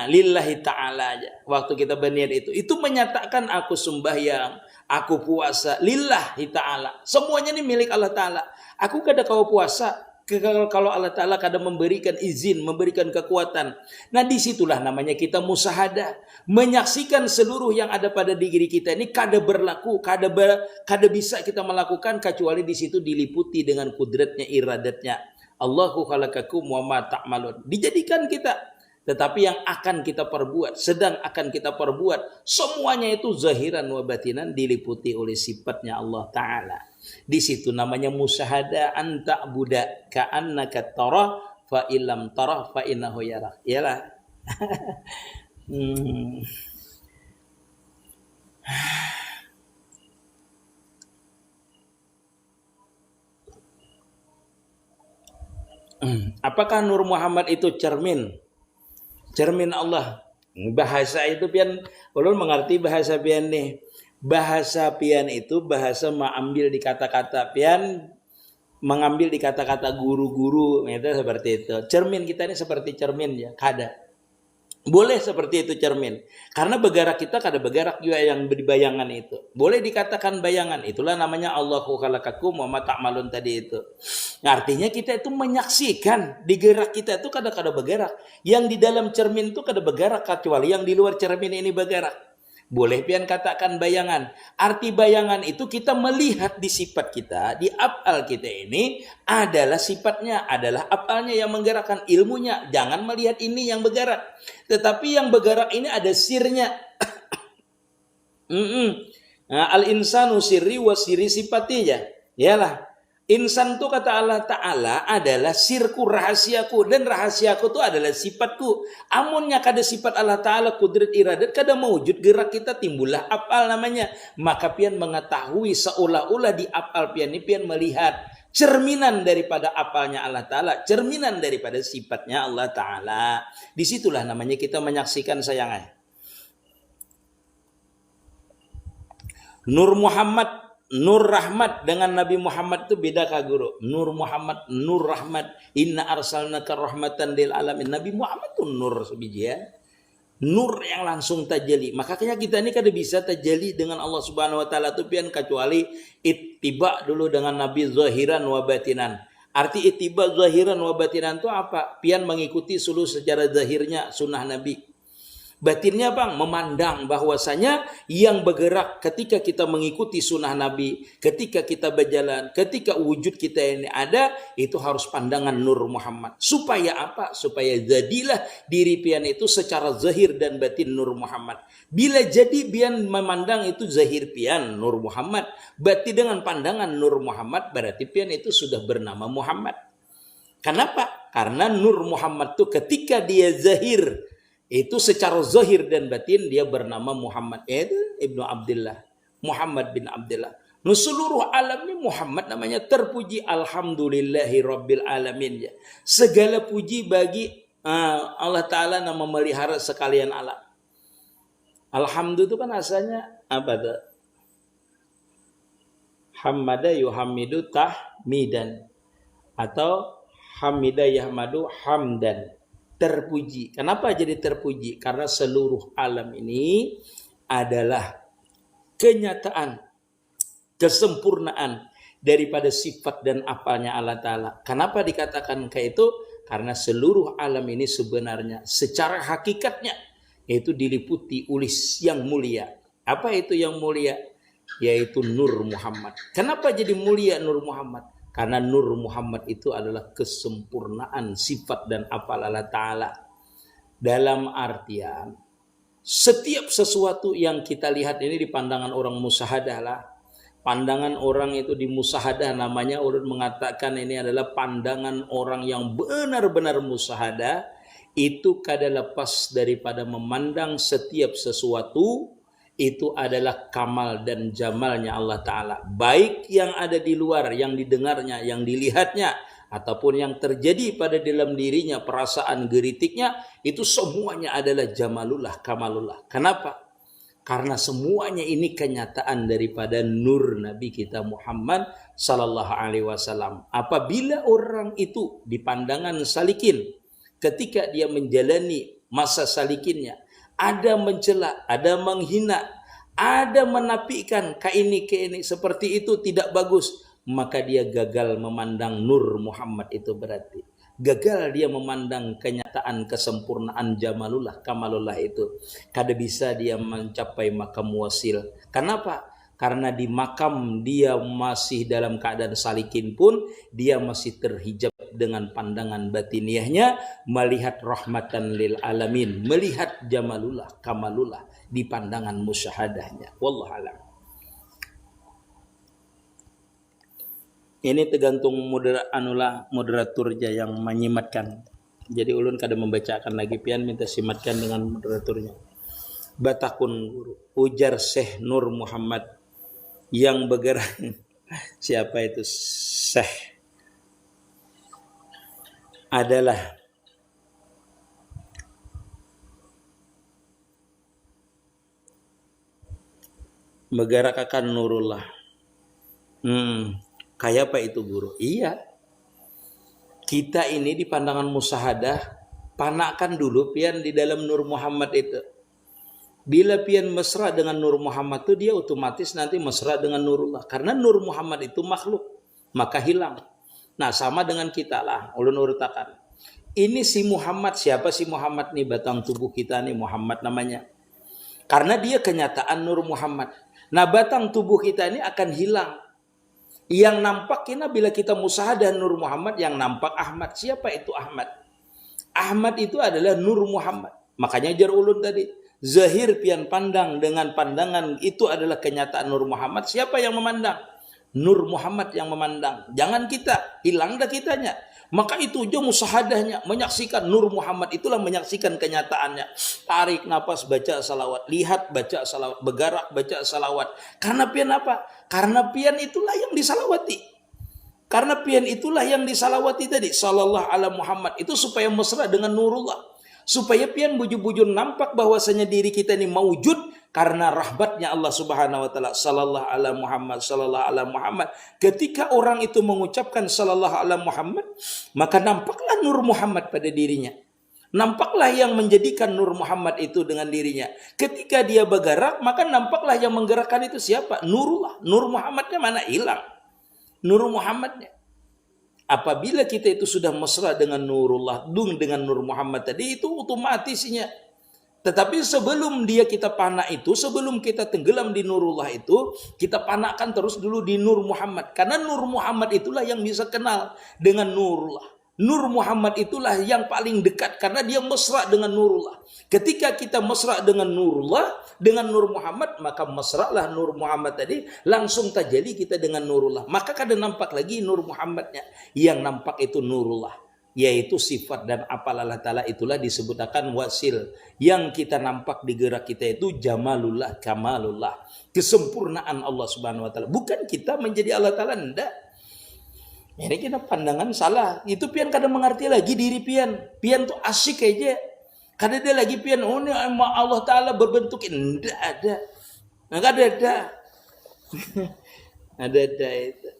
Lillahi ta'ala aja. Waktu kita berniat itu menyatakan aku sembahyang, aku puasa, lillahi ta'ala. Semuanya ini milik Allah Ta'ala. Aku kada kau puasa kalau Allah Ta'ala kada memberikan izin, memberikan kekuatan. Nah disitulah namanya kita musahadah. Menyaksikan seluruh yang ada pada diri kita ini kada berlaku, kada bisa kita melakukan kecuali di situ diliputi dengan kudratnya, iradatnya. Allahu khalaqakum wa ma ta'malun. Dijadikan kita. Tetapi yang akan kita perbuat, sedang akan kita perbuat, semuanya itu zahiran wa batinan diliputi oleh sifatnya Allah Ta'ala. Di situ namanya musyahada anta budak ka'annaka tarah fa illam tarah fa innahu yarah. Iyalah. Apakah Nur Muhammad itu cermin Allah? Bahasa itu pian ulun mengerti bahasa pian nih. Bahasa pian itu bahasa mengambil di kata-kata pian, mengambil di kata-kata guru-guru itu seperti itu. Cermin kita ini seperti cermin ya, kada. Boleh seperti itu cermin. Karena bergerak kita kada bergerak juga yang berbayangan itu. Boleh dikatakan bayangan. Itulah namanya Allahu khalaqakum wa ma ta'malun tadi itu. Artinya kita itu menyaksikan di gerak kita itu kada bergerak. Yang di dalam cermin itu kada bergerak kecuali yang di luar cermin ini bergerak. Boleh pian katakan bayangan. Arti bayangan itu kita melihat di sifat kita, di af'al kita ini adalah sifatnya, adalah af'alnya yang menggerakkan ilmunya. Jangan melihat ini yang bergerak. Tetapi yang bergerak ini ada sirnya. Al-insanu sirri wa sirri sifatinya. Yalah. Insan tuh kata Allah Ta'ala adalah sirku, rahasiaku, dan rahasiaku tuh adalah sifatku. Amunnya kada sifat Allah Ta'ala kudrat iradat kada mewujud gerak kita timbullah apal namanya. Maka pian mengetahui seolah-olah di apal pian ini pian melihat cerminan daripada apalnya Allah Ta'ala, cerminan daripada sifatnya Allah Ta'ala. Disitulah namanya kita menyaksikan sayangnya. Nur Muhammad, Nur Rahmat dengan Nabi Muhammad itu beda kah guru? Nur Muhammad, Nur Rahmat. Inna arsalnaka rahmatan lil alamin. Nabi Muhammad itu nur sebiji ya. Nur yang langsung tajali. Makanya kita ini kada bisa tajali dengan Allah Subhanahu wa taala itu pian kecuali ittiba dulu dengan Nabi zahiran wa batinan. Arti ittiba zahiran wa batinan itu apa? Pian mengikuti suluh secara zahirnya sunnah Nabi. Batinnya bang, memandang bahwasanya yang bergerak ketika kita mengikuti sunnah Nabi, ketika kita berjalan, ketika wujud kita ini ada, itu harus pandangan Nur Muhammad. Supaya apa? Supaya jadilah diri pian itu secara zahir dan batin Nur Muhammad. Bila jadi pian memandang itu zahir pian Nur Muhammad, berarti dengan pandangan Nur Muhammad, berarti pian itu sudah bernama Muhammad. Kenapa? Karena Nur Muhammad itu ketika dia zahir, itu secara zahir dan batin dia bernama Muhammad, yaitu Ibnu Abdullah, Muhammad bin Abdullah. Nah, seluruh alam ini Muhammad namanya terpuji, alhamdulillahi rabbil alamin. Segala puji bagi Allah Ta'ala nama melihara sekalian alam. Alhamdulillah itu kan asalnya apa tuh? Hamada yuhamidu tahmidan atau hamida yahmadu hamdan. Terpuji. Kenapa jadi terpuji? Karena seluruh alam ini adalah kenyataan, kesempurnaan daripada sifat dan apalnya Allah Ta'ala. Kenapa dikatakan kayak itu? Karena seluruh alam ini sebenarnya secara hakikatnya itu diliputi oleh yang mulia. Apa itu yang mulia? Yaitu Nur Muhammad. Kenapa jadi mulia Nur Muhammad? Karena Nur Muhammad itu adalah kesempurnaan sifat dan apal Allah Ta'ala. Dalam artian, setiap sesuatu yang kita lihat ini di pandangan orang musyahadah lah. Pandangan orang itu di musyahadah namanya, ulun mengatakan ini adalah pandangan orang yang benar-benar musyahadah. Itu kada lepas daripada memandang setiap sesuatu itu adalah kamal dan jamalnya Allah Ta'ala. Baik yang ada di luar, yang didengarnya, yang dilihatnya, ataupun yang terjadi pada dalam dirinya, perasaan geritiknya, itu semuanya adalah jamalullah, kamalullah. Kenapa? Karena semuanya ini kenyataan daripada nur Nabi kita Muhammad Sallallahu Alaihi Wasallam. Apabila orang itu di pandangan salikin, ketika dia menjalani masa salikinnya, ada mencela, ada menghina, ada menafikan ke ini seperti itu tidak bagus, maka dia gagal memandang Nur Muhammad. Itu berarti gagal dia memandang kenyataan kesempurnaan jamalullah, kamalullah itu. Kada bisa dia mencapai makam wasil. Kenapa? Karena di makam dia masih dalam keadaan salikin pun dia masih terhijab dengan pandangan batiniahnya, melihat rahmatan lil alamin, melihat jamalullah, kamalullah di pandangan musyahadahnya. Wallahu a'lam. Ini tergantung moderaturnya yang menyimatkan. Jadi ulun kada membacakan lagi, pian minta simatkan dengan moderaturnya. Batakun guru, ujar Syekh Nur Muhammad yang bergerak. Siapa itu Syekh? Adalah bergerakkan nurullah. Kayak apa itu guru? Iya. Kita ini di pandangan musyahadah, panakan dulu pian di dalam Nur Muhammad itu. Bila pian mesra dengan Nur Muhammad itu, dia otomatis nanti mesra dengan Nurullah. Karena Nur Muhammad itu makhluk, maka hilang. Nah, sama dengan kita lah, ulun urutakan. Ini si Muhammad, siapa si Muhammad nih? Batang tubuh kita nih Muhammad namanya. Karena dia kenyataan Nur Muhammad. Nah, batang tubuh kita ini akan hilang. Yang nampak kita bila kita musyahadah Nur Muhammad, yang nampak Ahmad. Siapa itu Ahmad? Ahmad itu adalah Nur Muhammad. Makanya jar ulun tadi, zahir pian pandang dengan pandangan itu adalah kenyataan Nur Muhammad. Siapa yang memandang? Nur Muhammad yang memandang. Jangan kita, hilang dah kitanya. Maka itu aja musahadahnya, menyaksikan Nur Muhammad, itulah menyaksikan kenyataannya. Tarik nafas, baca salawat. Lihat, baca salawat. Bergerak, baca salawat. Karena pian apa? Karena pian itulah yang disalawati. Karena pian itulah yang disalawati tadi. Sallallahu ala Muhammad. Itu supaya mesra dengan Nurullah. Supaya pian bujur-bujur nampak bahwasanya diri kita ini mawujud karena rahmatnya Allah Subhanahu wa taala. Sallallahu ala Muhammad, sallallahu ala Muhammad. Ketika orang itu mengucapkan sallallahu ala Muhammad, maka nampaklah Nur Muhammad pada dirinya. Nampaklah yang menjadikan Nur Muhammad itu dengan dirinya. Ketika dia bergerak, maka nampaklah yang menggerakkan itu siapa? Nurullah. Nur Muhammadnya mana? Hilang. Nur Muhammadnya. Apabila kita itu sudah mesra dengan Nurullah, dengan Nur Muhammad tadi, itu otomatisnya. Tetapi sebelum kita panah itu, sebelum kita tenggelam di Nurullah itu, kita panahkan terus dulu di Nur Muhammad. Karena Nur Muhammad itulah yang bisa kenal dengan Nurullah. Nur Muhammad itulah yang paling dekat karena dia mesra dengan Nurullah. Ketika kita mesra dengan Nurullah, dengan Nur Muhammad, maka mesralah Nur Muhammad tadi, langsung tajalli kita dengan Nurullah. Maka kada nampak lagi Nur Muhammadnya. Yang nampak itu Nurullah, yaitu sifat dan apalah Allah Ta'ala, itulah disebutkan wasil. Yang kita nampak di gerak kita itu jamalullah, kamalullah, kesempurnaan Allah Subhanahu wa Ta'ala. Bukan kita menjadi Allah Ta'ala, enggak. Ini kita pandangan salah. Itu pian kadang mengerti lagi diri pian. Pian tuh asyik aja. Kadang dia lagi pian, oh ini Allah Ta'ala berbentuk. Enggak ada. Enggak ada. Ada itu.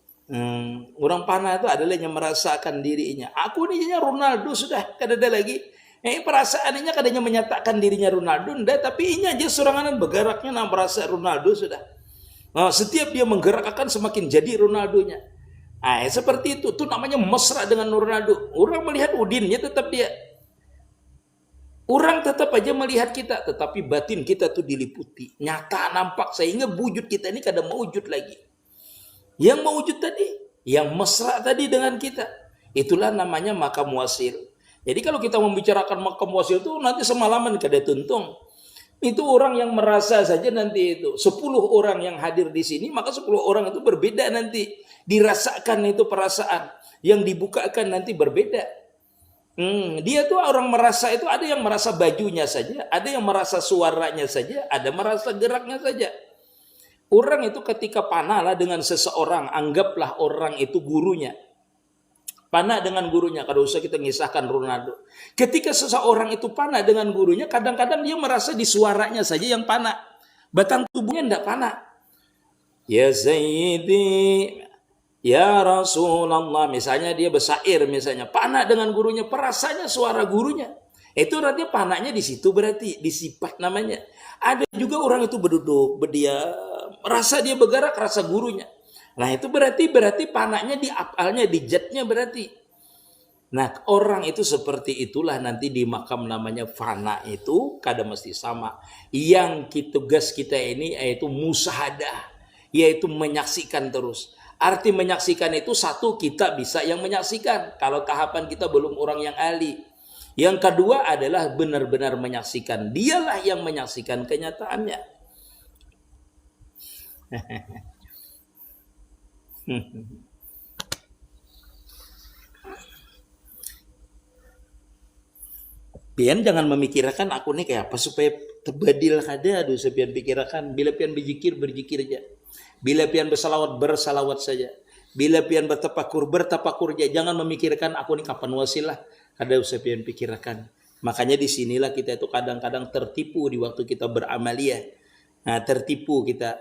Orang panah itu adalah yang merasakan dirinya. Aku ini Ronaldo sudah. Kadang ada lagi. Perasaannya kadangnya menyatakan dirinya Ronaldo. Enggak, tapi ini aja serangan bergeraknya nah merasa Ronaldo sudah. Setiap dia menggerak akan semakin jadi Ronaldonya. Seperti itu namanya mesra dengan Ronaldo. Orang melihat udinnya tetap dia. Orang tetap aja melihat kita, tetapi batin kita tuh diliputi. Nyata nampak sehingga wujud kita ini kadang mewujud lagi. Yang mewujud tadi, yang mesra tadi dengan kita. Itulah namanya makam wasil. Jadi kalau kita membicarakan makam wasil itu nanti semalaman kada tuntung. Itu orang yang merasa saja nanti itu. 10 orang yang hadir di sini, maka 10 orang itu berbeda nanti. Dirasakan itu perasaan. Yang dibukakan nanti berbeda. Dia tuh orang merasa itu, ada yang merasa bajunya saja, ada yang merasa suaranya saja, ada merasa geraknya saja. Orang itu ketika panahlah dengan seseorang, anggaplah orang itu gurunya. Panah dengan gurunya, kada usah kita ngisahkan Ronaldo. Ketika seseorang itu panah dengan gurunya, kadang-kadang dia merasa di suaranya saja yang panah. Batang tubuhnya tidak panah. Ya Sayyidi, ya Rasulullah, misalnya dia bersair, misalnya panah dengan gurunya, perasaannya suara gurunya. Itu artinya panahnya di situ, berarti disifat namanya. Ada juga orang itu berduduk, berdiam, rasa dia bergerak, rasa gurunya. Nah itu berarti panahnya di apalnya, di jatnya berarti. Nah orang itu seperti itulah nanti di makam namanya fana itu kada mesti sama. Yang tugas kita ini yaitu musahadah, yaitu menyaksikan terus. Arti menyaksikan itu satu, kita bisa yang menyaksikan. Kalau tahapan kita belum orang yang ahli. Yang kedua adalah benar-benar menyaksikan. Dialah yang menyaksikan kenyataannya. Pian jangan memikirkan aku nih kayak apa supaya terbadil kada. Aduh saya pian pikirkan. Bila pian berzikir aja. Bila pian bersalawat saja. Bila pian bertapakur aja. Jangan memikirkan aku nih kapan wasilah. Kada usah pian pikirkan. Makanya disinilah kita itu kadang-kadang tertipu di waktu kita beramaliyah. Nah tertipu kita.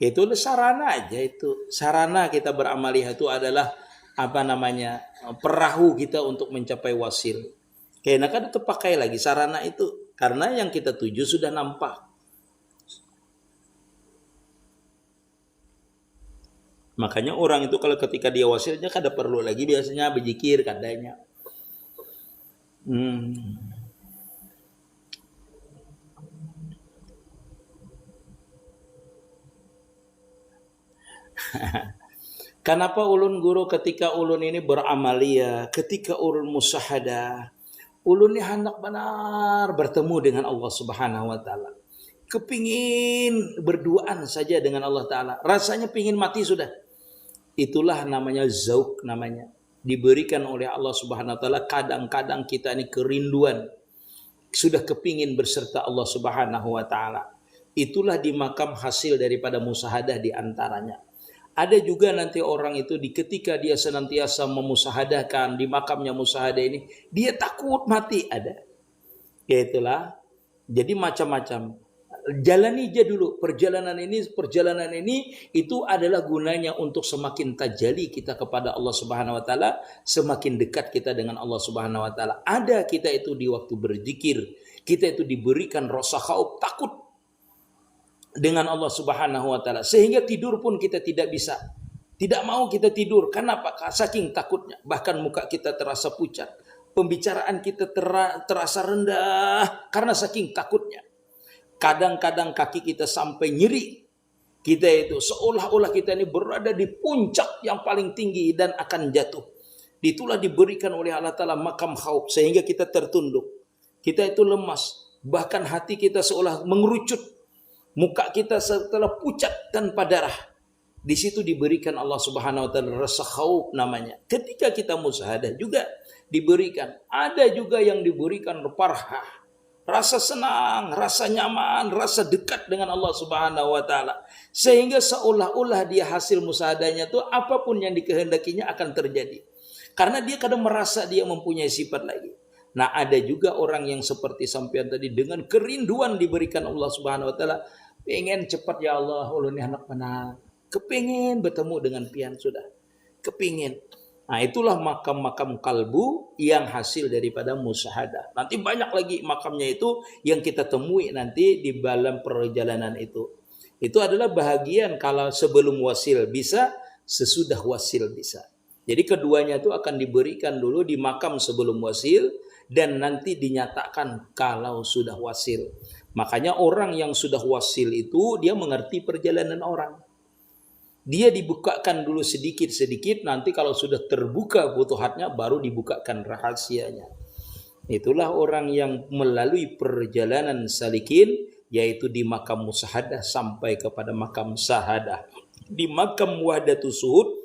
Itu sarana aja itu. Sarana kita beramaliyah itu adalah apa namanya, perahu kita untuk mencapai wasil. Karena kan terpakai lagi sarana itu. Karena yang kita tuju sudah nampak. Makanya orang itu kalau ketika dia wasilnya kada perlu lagi biasanya berzikir kadanya. Kenapa ulun guru ketika ulun ini beramalia, ketika ulun musahadah, ulun ini hendak benar bertemu dengan Allah Subhanahu wa taala. Kepingin berduaan saja dengan Allah taala. Rasanya pingin mati sudah. Itulah namanya zauq namanya. Diberikan oleh Allah Subhanahu wa taala. Kadang-kadang kita ini kerinduan, sudah kepingin berserta Allah Subhanahu wa taala. Itulah di makam hasil daripada musahadah di antaranya. Ada juga nanti orang itu ketika dia senantiasa memusahadahkan di makamnya musahadah ini, dia takut mati ada. Ya itulah. Jadi macam-macam. Jalani aja dulu perjalanan ini itu adalah gunanya untuk semakin tajali kita kepada Allah Subhanahu wa taala, semakin dekat kita dengan Allah Subhanahu wa taala. Ada kita itu di waktu berzikir, kita itu diberikan rasa khauf, takut dengan Allah Subhanahu wa taala, sehingga tidur pun kita tidak bisa. Tidak mau kita tidur. Kenapa? Saking takutnya. Bahkan muka kita terasa pucat. Pembicaraan kita terasa rendah karena saking takutnya. Kadang-kadang kaki kita sampai nyeri. Kita itu seolah-olah kita ini berada di puncak yang paling tinggi dan akan jatuh. Itulah diberikan oleh Allah Ta'ala makam khauf, sehingga kita tertunduk. Kita itu lemas. Bahkan hati kita seolah mengerucut. Muka kita setelah pucat tanpa darah. Di situ diberikan Allah Subhanahu wa taala rasa khauf namanya. Ketika kita musyahadah juga diberikan. Ada juga yang diberikan farhah. Rasa senang, rasa nyaman, rasa dekat dengan Allah Subhanahu wa taala. Sehingga seolah-olah dia hasil musyahadahnya itu apapun yang dikehendakinya akan terjadi. Karena dia kadang merasa dia mempunyai sifat lagi. Nah, ada juga orang yang seperti sampean tadi dengan kerinduan diberikan Allah Subhanahu wa taala, pengen cepat ya Allah, ulun ini anak mana. Kepingin bertemu dengan pian sudah. Kepingin. Nah, itulah makam-makam kalbu yang hasil daripada musyahadah. Nanti banyak lagi makamnya itu yang kita temui nanti di dalam perjalanan itu. Itu adalah bahagian kalau sebelum wasil bisa, sesudah wasil bisa. Jadi keduanya itu akan diberikan dulu di makam sebelum wasil dan nanti dinyatakan kalau sudah wasil. Makanya orang yang sudah wasil itu dia mengerti perjalanan orang. Dia dibukakan dulu sedikit-sedikit, nanti kalau sudah terbuka futuhatnya baru dibukakan rahasianya. Itulah orang yang melalui perjalanan salikin, yaitu di makam musyahadah sampai kepada makam syahadah. Di makam wahdatul suhud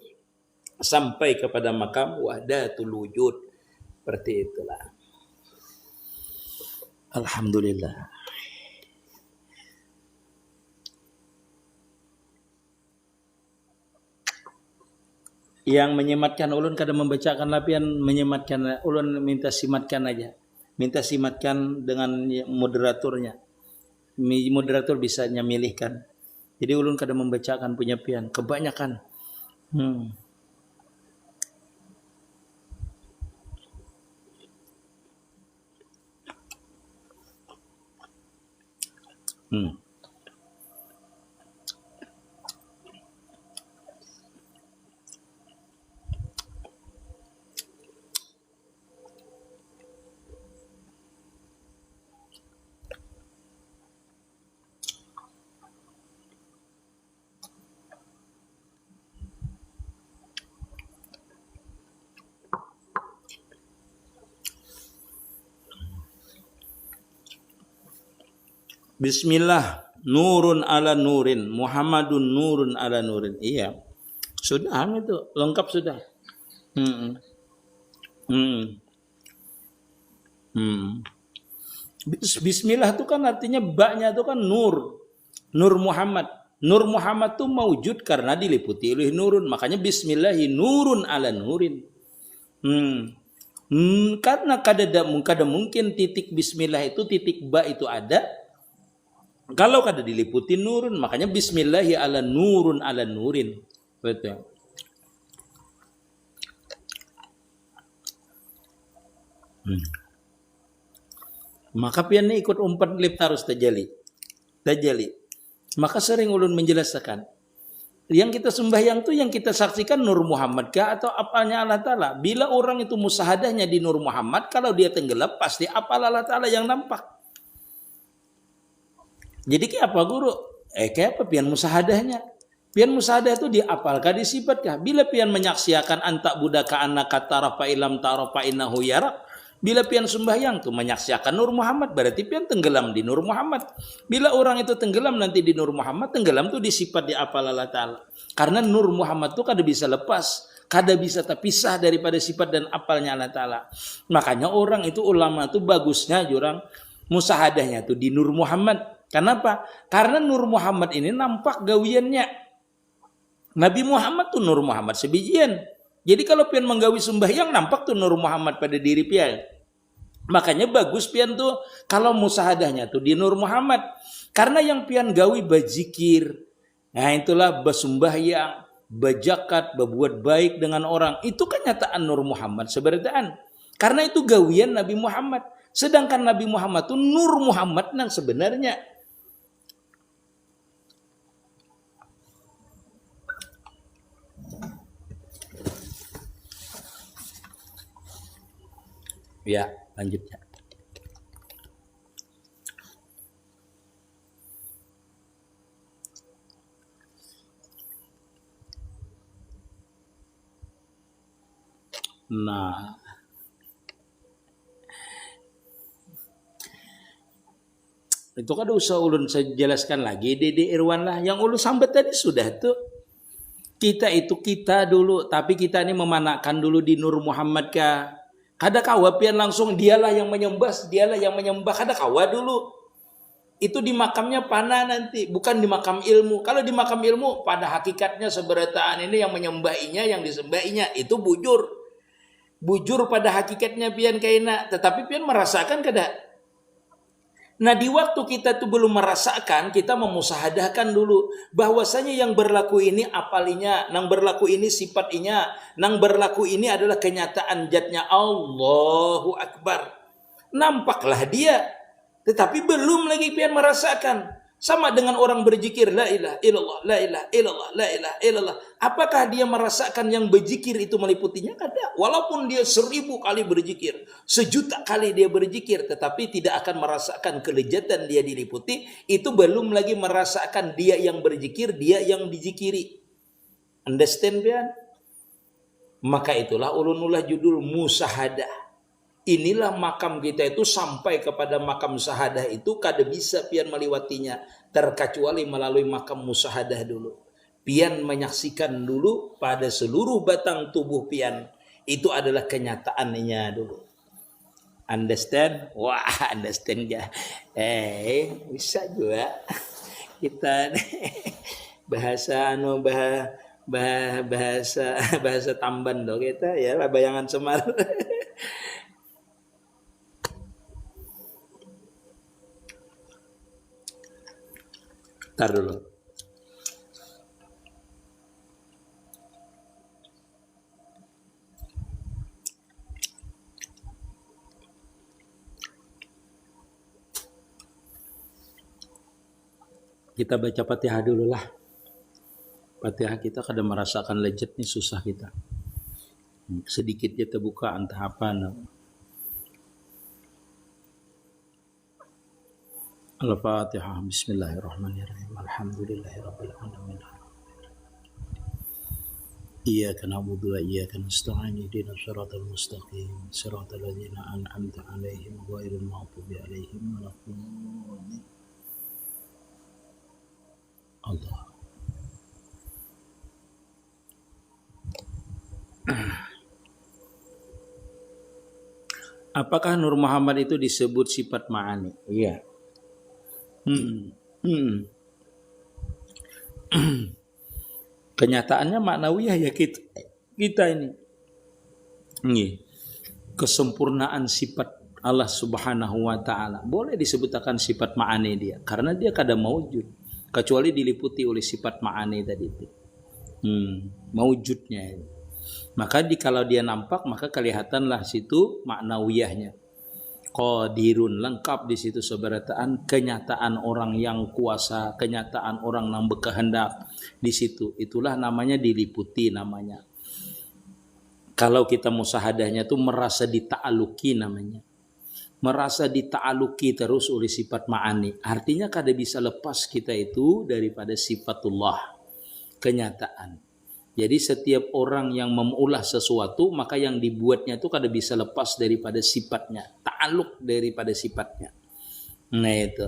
sampai kepada makam wahdatul wujud. Seperti itulah. Alhamdulillah. Yang menyematkan ulun kadang membacakan lapian menyematkan ulun minta simatkan aja. Minta simatkan dengan moderatornya. Moderator bisa nyamilihkan. Jadi ulun kadang membacakan punya pian kebanyakan. Hmm. Bismillah, nurun ala nurin, Muhammadun nurun ala nurin. Iya, sudah itu lengkap sudah. Bismillah itu kan artinya baknya itu kan nur, nur Muhammad. Nur Muhammad itu mewujud karena diliputi oleh nurun. Makanya Bismillahi nurun ala nurin. Karena kadang mungkin titik Bismillah itu titik ba itu ada. Kalau kada diliputi nurun, makanya Bismillahi ala nurun ala nurin. Betul. Maka pian ni ikut umpan lip harus tajali. Maka sering ulun menjelaskan. Yang kita sembahyang tu yang kita saksikan Nur Muhammad kah atau apanya Allah Ta'ala. Bila orang itu musahadahnya di Nur Muhammad, kalau dia tenggelam pasti apa Allah Ta'ala yang nampak. Jadi kayak apa guru? Kayak apa pian musahadahnya? Pian musahadah itu diapalkah disifatkah? Bila pian menyaksikan antak budaka anaka tarafa ilam tarafa innahu yara, Bila pian sembahyang tuh menyaksikan Nur Muhammad, berarti pian tenggelam di Nur Muhammad. Bila orang itu tenggelam nanti di Nur Muhammad, tenggelam tuh di sifat di apal Allah Ta'ala. Karena Nur Muhammad tuh kada bisa lepas, kada bisa terpisah daripada sifat dan apalnya Allah Ta'ala. Makanya orang itu, ulama tuh bagusnya jurang musahadahnya tuh di Nur Muhammad. Kenapa? Karena Nur Muhammad ini nampak gawiannya. Nabi Muhammad tuh Nur Muhammad sebijian. Jadi kalau pian menggawi sembahyang nampak tuh Nur Muhammad pada diri pian. Makanya bagus pian tuh kalau musahadahnya tuh di Nur Muhammad. Karena yang pian gawi bajikir. Nah itulah bersembahyang, berzakat, berbuat baik dengan orang. Itu kenyataan Nur Muhammad seberataan. Karena itu gawian Nabi Muhammad. Sedangkan Nabi Muhammad tuh Nur Muhammad yang sebenarnya. Ya, lanjutnya. Nah, itu kan usah ulun saya jelaskan lagi. Dede Irwan lah, yang ulun sambat tadi sudah tuh. Kita itu kita dulu, tapi kita ini memanakan dulu di Nur Muhammad kah? Kada kawa pian langsung dialah yang menyembah, kada kawa dulu. Itu di makamnya panah nanti, bukan di makam ilmu. Kalau di makam ilmu, pada hakikatnya seberataan ini yang menyembahinya, yang disembahinya, itu bujur. Bujur pada hakikatnya pian kaina, tetapi pian merasakan kada. Nah di waktu kita tuh belum merasakan, kita memusahadahkan dulu bahwasanya yang berlaku ini apalinya, nang berlaku ini sifatnya, nang berlaku ini adalah kenyataan zatnya. Allahu Akbar. Nampaklah dia, tetapi belum lagi pian merasakan. Sama dengan orang berzikir la ilaha illallah, la ilaha illallah, la ilaha illallah. Apakah dia merasakan yang berzikir itu meliputinya? Kada. Walaupun dia 1000 kali berzikir, 1.000.000 kali dia berzikir, tetapi tidak akan merasakan kelezatan dia diliputi. Itu belum lagi merasakan dia yang berzikir, dia yang dizikiri. Understand pian? Maka itulah ulunulah judul musahadah. Inilah makam kita itu sampai kepada makam sahadah itu kada bisa pian melewatinya terkecuali melalui makam musahadah dulu. Pian menyaksikan dulu pada seluruh batang tubuh pian. Itu adalah kenyataannya dulu. Understand? Wah, understand ya. Bisa juga kita bahasa bahasa Tamban dong kita ya, bayangan Semar. Ntar dulu. Kita baca Fatihah dulu lah. Fatihah kita kadang merasakan lezat nih, susah kita. Sedikit dia terbuka entah apa. Al-Fatihah. Bismillahirrahmanirrahim. Alhamdulillahirabbil alamin. Iyyaka na'budu wa iyyaka nasta'in. Ihdinas siratal mustaqim. Siratal ladzina an'amta 'alaihim ghairil maghdubi 'alaihim waladdallin. Allah. Apakah Nur Muhammad itu disebut sifat ma'ani? Iya. Kenyataannya maknawiyah ya kita ini. Kesempurnaan sifat Allah Subhanahu wa taala. Boleh disebutkan sifat ma'ani dia karena dia kada maujud kecuali diliputi oleh sifat ma'ani tadi itu. Maujudnya. Maka kalau dia nampak maka kelihatanlah situ maknawiyahnya. Qadirun, lengkap di situ seberataan kenyataan orang yang kuasa, kenyataan orang yang berkehendak di situ. Itulah namanya diliputi namanya. Kalau kita musahadahnya tuh merasa dita'aluki namanya. Merasa dita'aluki terus oleh sifat ma'ani. Artinya kada bisa lepas kita itu daripada sifatullah, kenyataan. Jadi setiap orang yang memulah sesuatu, maka yang dibuatnya itu kada bisa lepas daripada sifatnya, ta'aluk daripada sifatnya. Nah itu,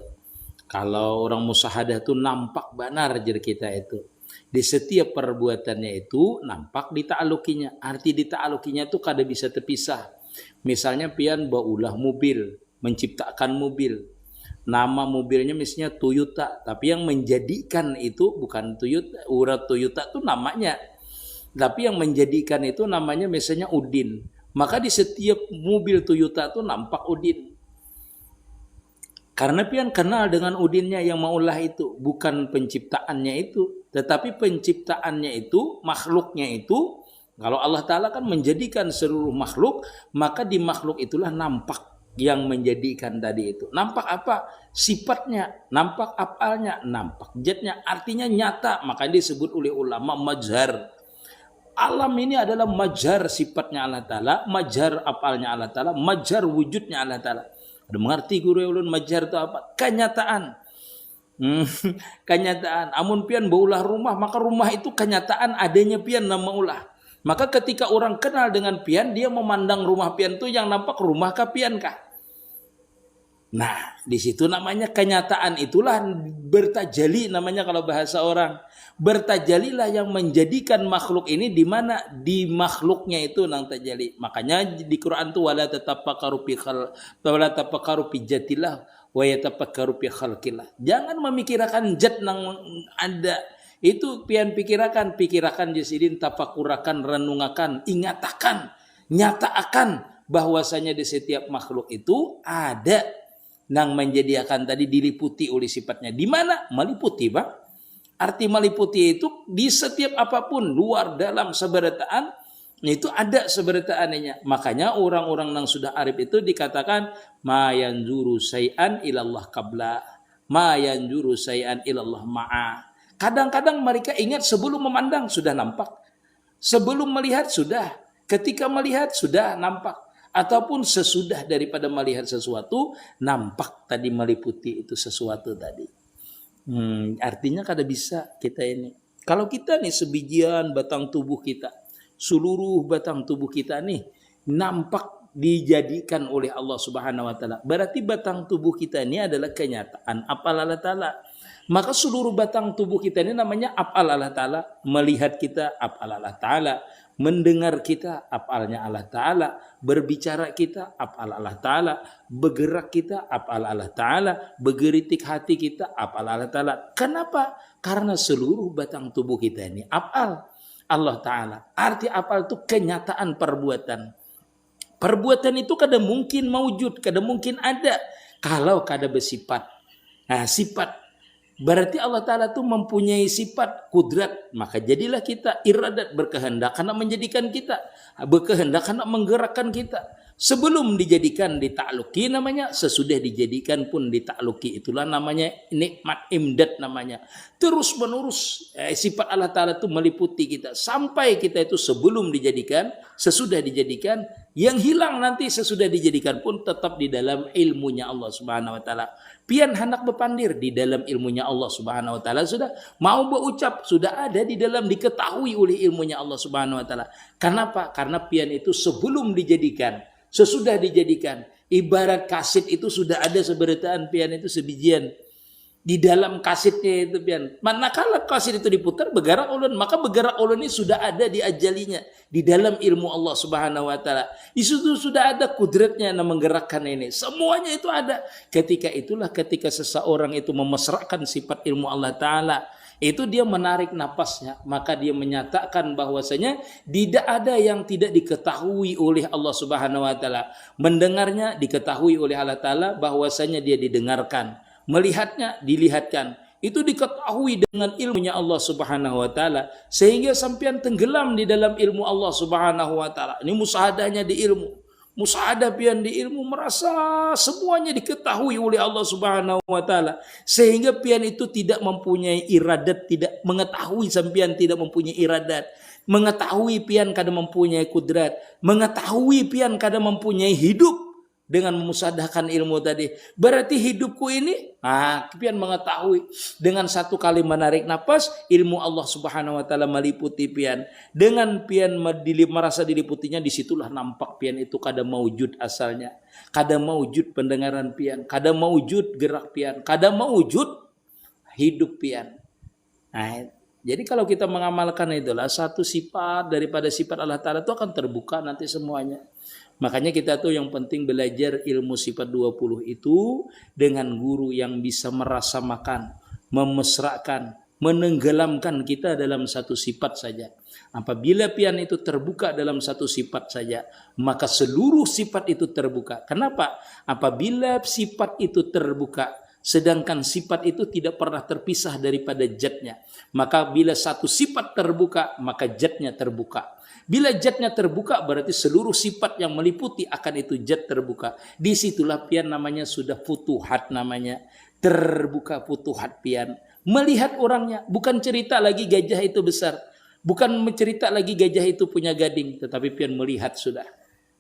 kalau orang musyahadah itu nampak benar jadi kita itu. Di setiap perbuatannya itu nampak dita'alukinya. Arti dita'alukinya itu kada bisa terpisah. Misalnya pian baulah mobil, menciptakan mobil. Nama mobilnya misalnya Toyota, tapi yang menjadikan itu bukan Toyota, urat Toyota itu namanya. Tapi yang menjadikan itu namanya misalnya Udin. Maka di setiap mobil Toyota itu nampak Udin. Karena pian kenal dengan Udinnya yang maulah itu. Bukan penciptaannya itu. Tetapi penciptaannya itu, makhluknya itu. Kalau Allah Ta'ala kan menjadikan seluruh makhluk. Maka di makhluk itulah nampak yang menjadikan tadi itu. Nampak apa? Sifatnya. Nampak apalnya. Nampak jatnya. Artinya nyata. Makanya disebut oleh ulama mazhar. Alam ini adalah majar sifatnya Allah Ta'ala, majar apalnya Allah Ta'ala, majar wujudnya Allah Ta'ala. Ada mengerti guru ulun majar itu apa? Kenyataan. Kenyataan. Amun pian baulah rumah, maka rumah itu kenyataan adanya pian nama ulah. Maka ketika orang kenal dengan pian, dia memandang rumah pian itu yang nampak rumah kah pian kah? Nah, di situ namanya kenyataan, itulah bertajali namanya kalau bahasa orang. Bertajalilah yang menjadikan makhluk ini di mana? Di makhluknya itu nang tajali. Makanya di Quran tu wala tatafakkaru fi jatillah wa yatafakkaru fi khalqillah. Jangan memikirkan zat nang ada. Itu pian pikirakan jasidin, tafakurakan, renungakan, ingatakan, nyatakan bahwasanya di setiap makhluk itu ada nang menjadikan tadi diliputi oleh sifatnya. Di mana? Meliputi, Pak. Arti meliputi itu di setiap apapun, luar, dalam, seberataan, itu ada seberataannya. Makanya orang-orang yang sudah arif itu dikatakan ma yanzuru say'an ilallah qabla, ma yanzuru say'an ilallah ma'a. Kadang-kadang mereka ingat sebelum memandang sudah nampak. Sebelum melihat sudah. Ketika melihat sudah nampak. Ataupun sesudah daripada melihat sesuatu, nampak tadi meliputi itu sesuatu tadi. Artinya kada bisa kita ini. Kalau kita nih sebijian batang tubuh kita, seluruh batang tubuh kita nih nampak dijadikan oleh Allah Subhanahu wa taala. Berarti batang tubuh kita ini adalah kenyataan afal Allah Taala. Maka seluruh batang tubuh kita ini namanya afal Allah Taala. Melihat kita afal Allah Taala, mendengar kita afalnya Allah Ta'ala, berbicara kita afal Allah Ta'ala, bergerak kita afal Allah Ta'ala, bergeritik hati kita afal Allah Ta'ala. Kenapa? Karena seluruh batang tubuh kita ini afal Allah Ta'ala. Arti afal itu kenyataan perbuatan. Perbuatan itu kada mungkin mewujud, kada mungkin ada kalau kada bersifat. Nah, sifat berarti Allah Ta'ala itu mempunyai sifat kudrat. Maka jadilah kita iradat, berkehendak karena menjadikan kita, berkehendak karena menggerakkan kita. Sebelum dijadikan ditakluki namanya, sesudah dijadikan pun ditakluki. Itulah namanya nikmat imdad namanya. Terus menerus sifat Allah Ta'ala itu meliputi kita. Sampai kita itu sebelum dijadikan, sesudah dijadikan, yang hilang nanti sesudah dijadikan pun tetap di dalam ilmunya Allah Subhanahu wa taala. Pian hendak berpandir di dalam ilmunya Allah Subhanahu wa taala sudah, mau berucap sudah ada di dalam, diketahui oleh ilmunya Allah Subhanahu wa taala. Kenapa? Karena pian itu sebelum dijadikan, sesudah dijadikan, ibarat kaset itu sudah ada seberataan pian itu sebijian. Di dalam kasetnya itu pian. Manakala kaset itu diputar bergerak ulun, maka bergerak ulun ini sudah ada di ajalinya, di dalam ilmu Allah Subhanahu wa taala. Itu sudah ada kudratnya yang menggerakkan ini. Semuanya itu ada. Ketika itulah ketika seseorang itu memesrakan sifat ilmu Allah Taala, itu dia menarik napasnya, maka dia menyatakan bahwasanya tidak ada yang tidak diketahui oleh Allah Subhanahu wa taala. Mendengarnya diketahui oleh Allah Taala bahwasanya dia didengarkan. Melihatnya dilihatkan, itu diketahui dengan ilmunya Allah Subhanahu wa taala, sehingga sampean tenggelam di dalam ilmu Allah Subhanahu wa taala. Ini musahadahnya di ilmu, musahadah pian di ilmu, merasa semuanya diketahui oleh Allah Subhanahu wa taala, sehingga pian itu tidak mempunyai iradat, tidak mengetahui sampean tidak mempunyai iradat, mengetahui pian kada mempunyai kudrat, mengetahui pian kada mempunyai hidup. dengan memusadakan ilmu tadi. Berarti hidupku ini, pian mengetahui dengan satu kali menarik nafas, ilmu Allah Subhanahu wa taala meliputi pian. Dengan pian merasa diliputinya, disitulah nampak pian itu kada maujud asalnya. Kada maujud pendengaran pian, kada maujud gerak pian, kada maujud hidup pian. Nah, jadi kalau kita mengamalkan itulah satu sifat daripada sifat Allah Ta'ala itu akan terbuka nanti semuanya. Makanya kita tuh yang penting belajar ilmu sifat 20 itu dengan guru yang bisa merasamakan, memesrakan, menenggelamkan kita dalam satu sifat saja. Apabila pian itu terbuka dalam satu sifat saja, maka seluruh sifat itu terbuka. Kenapa? Apabila sifat itu terbuka, sedangkan sifat itu tidak pernah terpisah daripada zatnya, maka bila satu sifat terbuka, maka zatnya terbuka. Bila zatnya terbuka, berarti seluruh sifat yang meliputi akan itu zat terbuka. Disitulah pian namanya sudah futuhat namanya. Terbuka futuhat pian. Melihat orangnya, bukan cerita lagi gajah itu besar. Bukan mencerita lagi gajah itu punya gading, tetapi pian melihat sudah.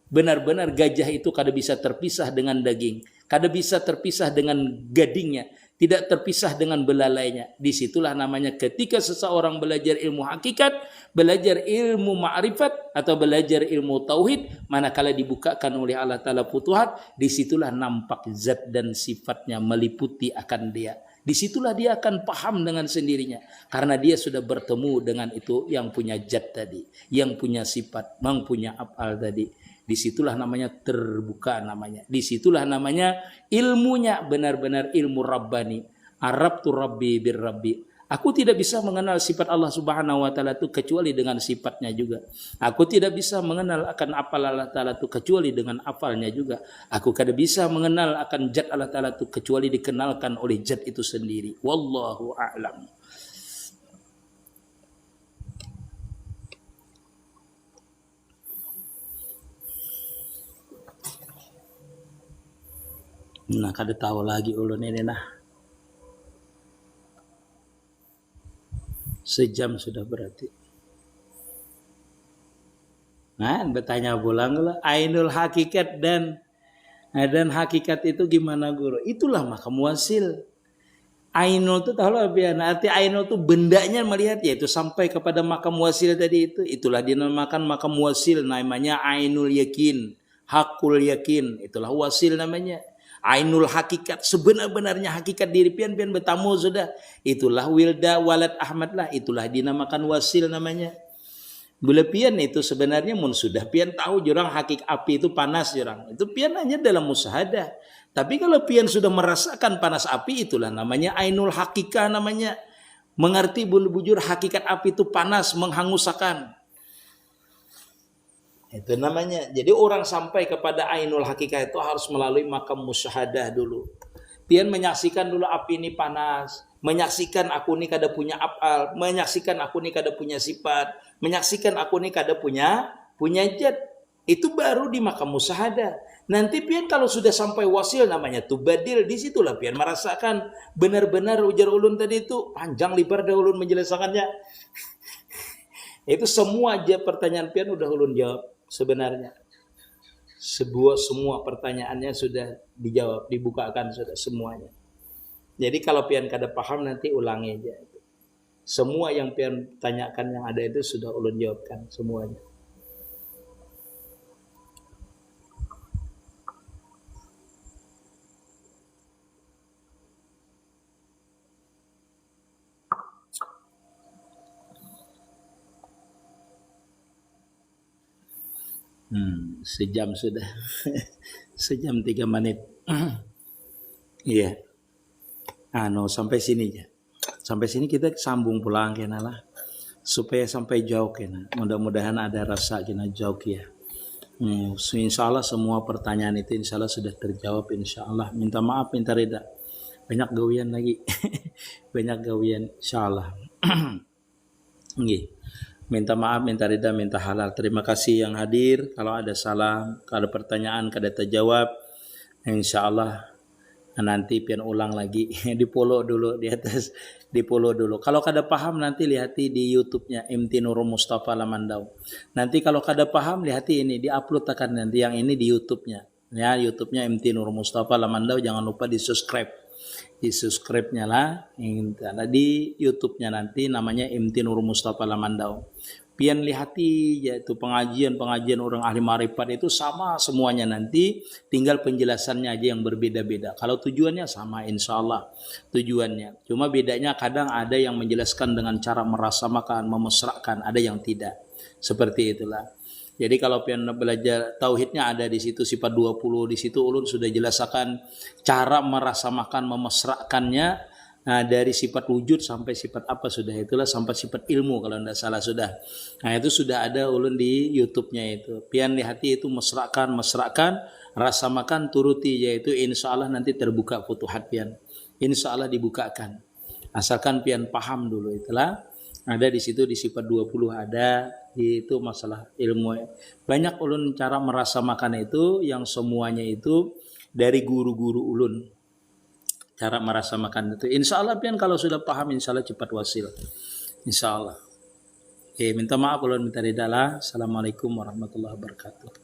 Benar-benar gajah itu kada bisa terpisah dengan daging. Kada bisa terpisah dengan gadingnya. Tidak terpisah dengan belalainya. Disitulah namanya ketika seseorang belajar ilmu hakikat, belajar ilmu ma'rifat, atau belajar ilmu tauhid, manakala dibukakan oleh Allah Ta'ala futuhat, disitulah nampak zat dan sifatnya meliputi akan dia. Disitulah dia akan paham dengan sendirinya. Karena dia sudah bertemu dengan itu yang punya zat tadi. Yang punya sifat, yang punya af'al tadi. Disitulah namanya terbuka namanya. Disitulah namanya ilmunya benar-benar ilmu Rabbani. Arabtu Rabbi bir Rabbi. Aku tidak bisa mengenal sifat Allah Subhanahu wa taala itu kecuali dengan sifatnya juga. Aku tidak bisa mengenal akan afal Allah taala itu kecuali dengan afalnya juga. Aku tidak bisa mengenal akan zat Allah taala itu kecuali dikenalkan oleh zat itu sendiri. Wallahu a'lam. Nah, kada tahu lagi ulun ini nah. Sejam sudah berarti. Nah, bertanya pulang lah. Ainul hakikat dan hakikat itu gimana guru? Itulah makam wasil. Ainul itu tahu lah biar. Arti ainul itu bendanya melihat yaitu sampai kepada makam wasil tadi itu. Itulah dinamakan makam wasil. Namanya ainul yakin, hakul yakin. Itulah wasil namanya. Ainul hakikat, sebenar-benarnya hakikat diri pian bertamu sudah. Itulah Wilda Walad Ahmad lah, itulah dinamakan wasil namanya. Bila pian itu sebenarnya mun sudah pian tahu jurang hakik api itu panas jurang. Itu pian hanya dalam musyahadah. Tapi kalau pian sudah merasakan panas api, itulah namanya ainul hakikah namanya. Mengerti bujur hakikat api itu panas, menghanguskan. Itu namanya. Jadi orang sampai kepada ainul hakikah itu harus melalui makam musyahadah dulu. Pian menyaksikan dulu api ini panas, menyaksikan aku ini kada punya af'al, menyaksikan aku ini kada punya sifat, menyaksikan aku ini kada punya zat. Itu baru di makam musyahadah. Nanti pian kalau sudah sampai wasil namanya tubadil, disitulah pian merasakan benar-benar ujar ulun tadi itu panjang lebar dah ulun menjelaskannya. Itu semua aja pertanyaan pian udah ulun jawab. Sebenarnya semua pertanyaannya sudah dijawab, dibukakan sudah semuanya. Jadi kalau pian kada paham nanti ulangi aja. Semua yang pian tanyakan yang ada itu sudah ulun jawabkan semuanya. Sejam sudah. Sejam 3 menit. Iya. Sampai sini ya. Sampai sini kita sambung pulang kena lah. Supaya sampai jauh kena. Mudah-mudahan ada rasa kena jauh ya. Insyaallah semua pertanyaan itu insyaallah sudah terjawab insyaallah. Minta maaf, minta reda. Banyak gawian lagi. Banyak gawian insyaallah. Nggih. Minta maaf, minta rida, minta halal. Terima kasih yang hadir. Kalau ada salah, kalau ada pertanyaan, kada terjawab, insyaallah nanti pian ulang lagi. Di follow dulu di atas, di follow dulu. Kalau kada paham nanti lihati di YouTube-nya MT Nurul Mustafa Lamandau. Nanti kalau kada paham lihati ini di upload akan nanti yang ini di YouTube-nya. ya, YouTube-nya MT Nur Mustafa Lamandau, jangan lupa di subscribe-nya lah. Di YouTube-nya nanti namanya MT Nur Mustafa Lamandau. Pian lihati yaitu pengajian orang ahli marifat itu sama semuanya, nanti tinggal penjelasannya aja yang berbeda-beda. Kalau tujuannya sama, insya Allah tujuannya. Cuma bedanya kadang ada yang menjelaskan dengan cara merasamakan, memesrakan, ada yang tidak. Seperti itulah. Jadi kalau pian belajar tauhidnya ada di situ sifat 20, di situ ulun sudah jelaskan cara merasamakan, memesrakannya. Nah, dari sifat wujud sampai sifat apa sudah, itulah sampai sifat ilmu kalau tidak salah sudah. Nah, itu sudah ada ulun di YouTube-nya itu. Pian di hati itu mesrakan, rasa makan turuti, yaitu insya Allah nanti terbuka futuhat pian. Insya Allah dibukakan. Asalkan pian paham dulu, itulah ada di situ di sifat 20 ada, itu masalah ilmu. Banyak ulun cara merasa makan itu yang semuanya itu dari guru-guru ulun. Cara merasa makan itu insya Allah pian kalau sudah paham insya Allah cepat wasil, insya Allah. Minta maaf kalau minta ridha lah. Assalamualaikum warahmatullahi wabarakatuh.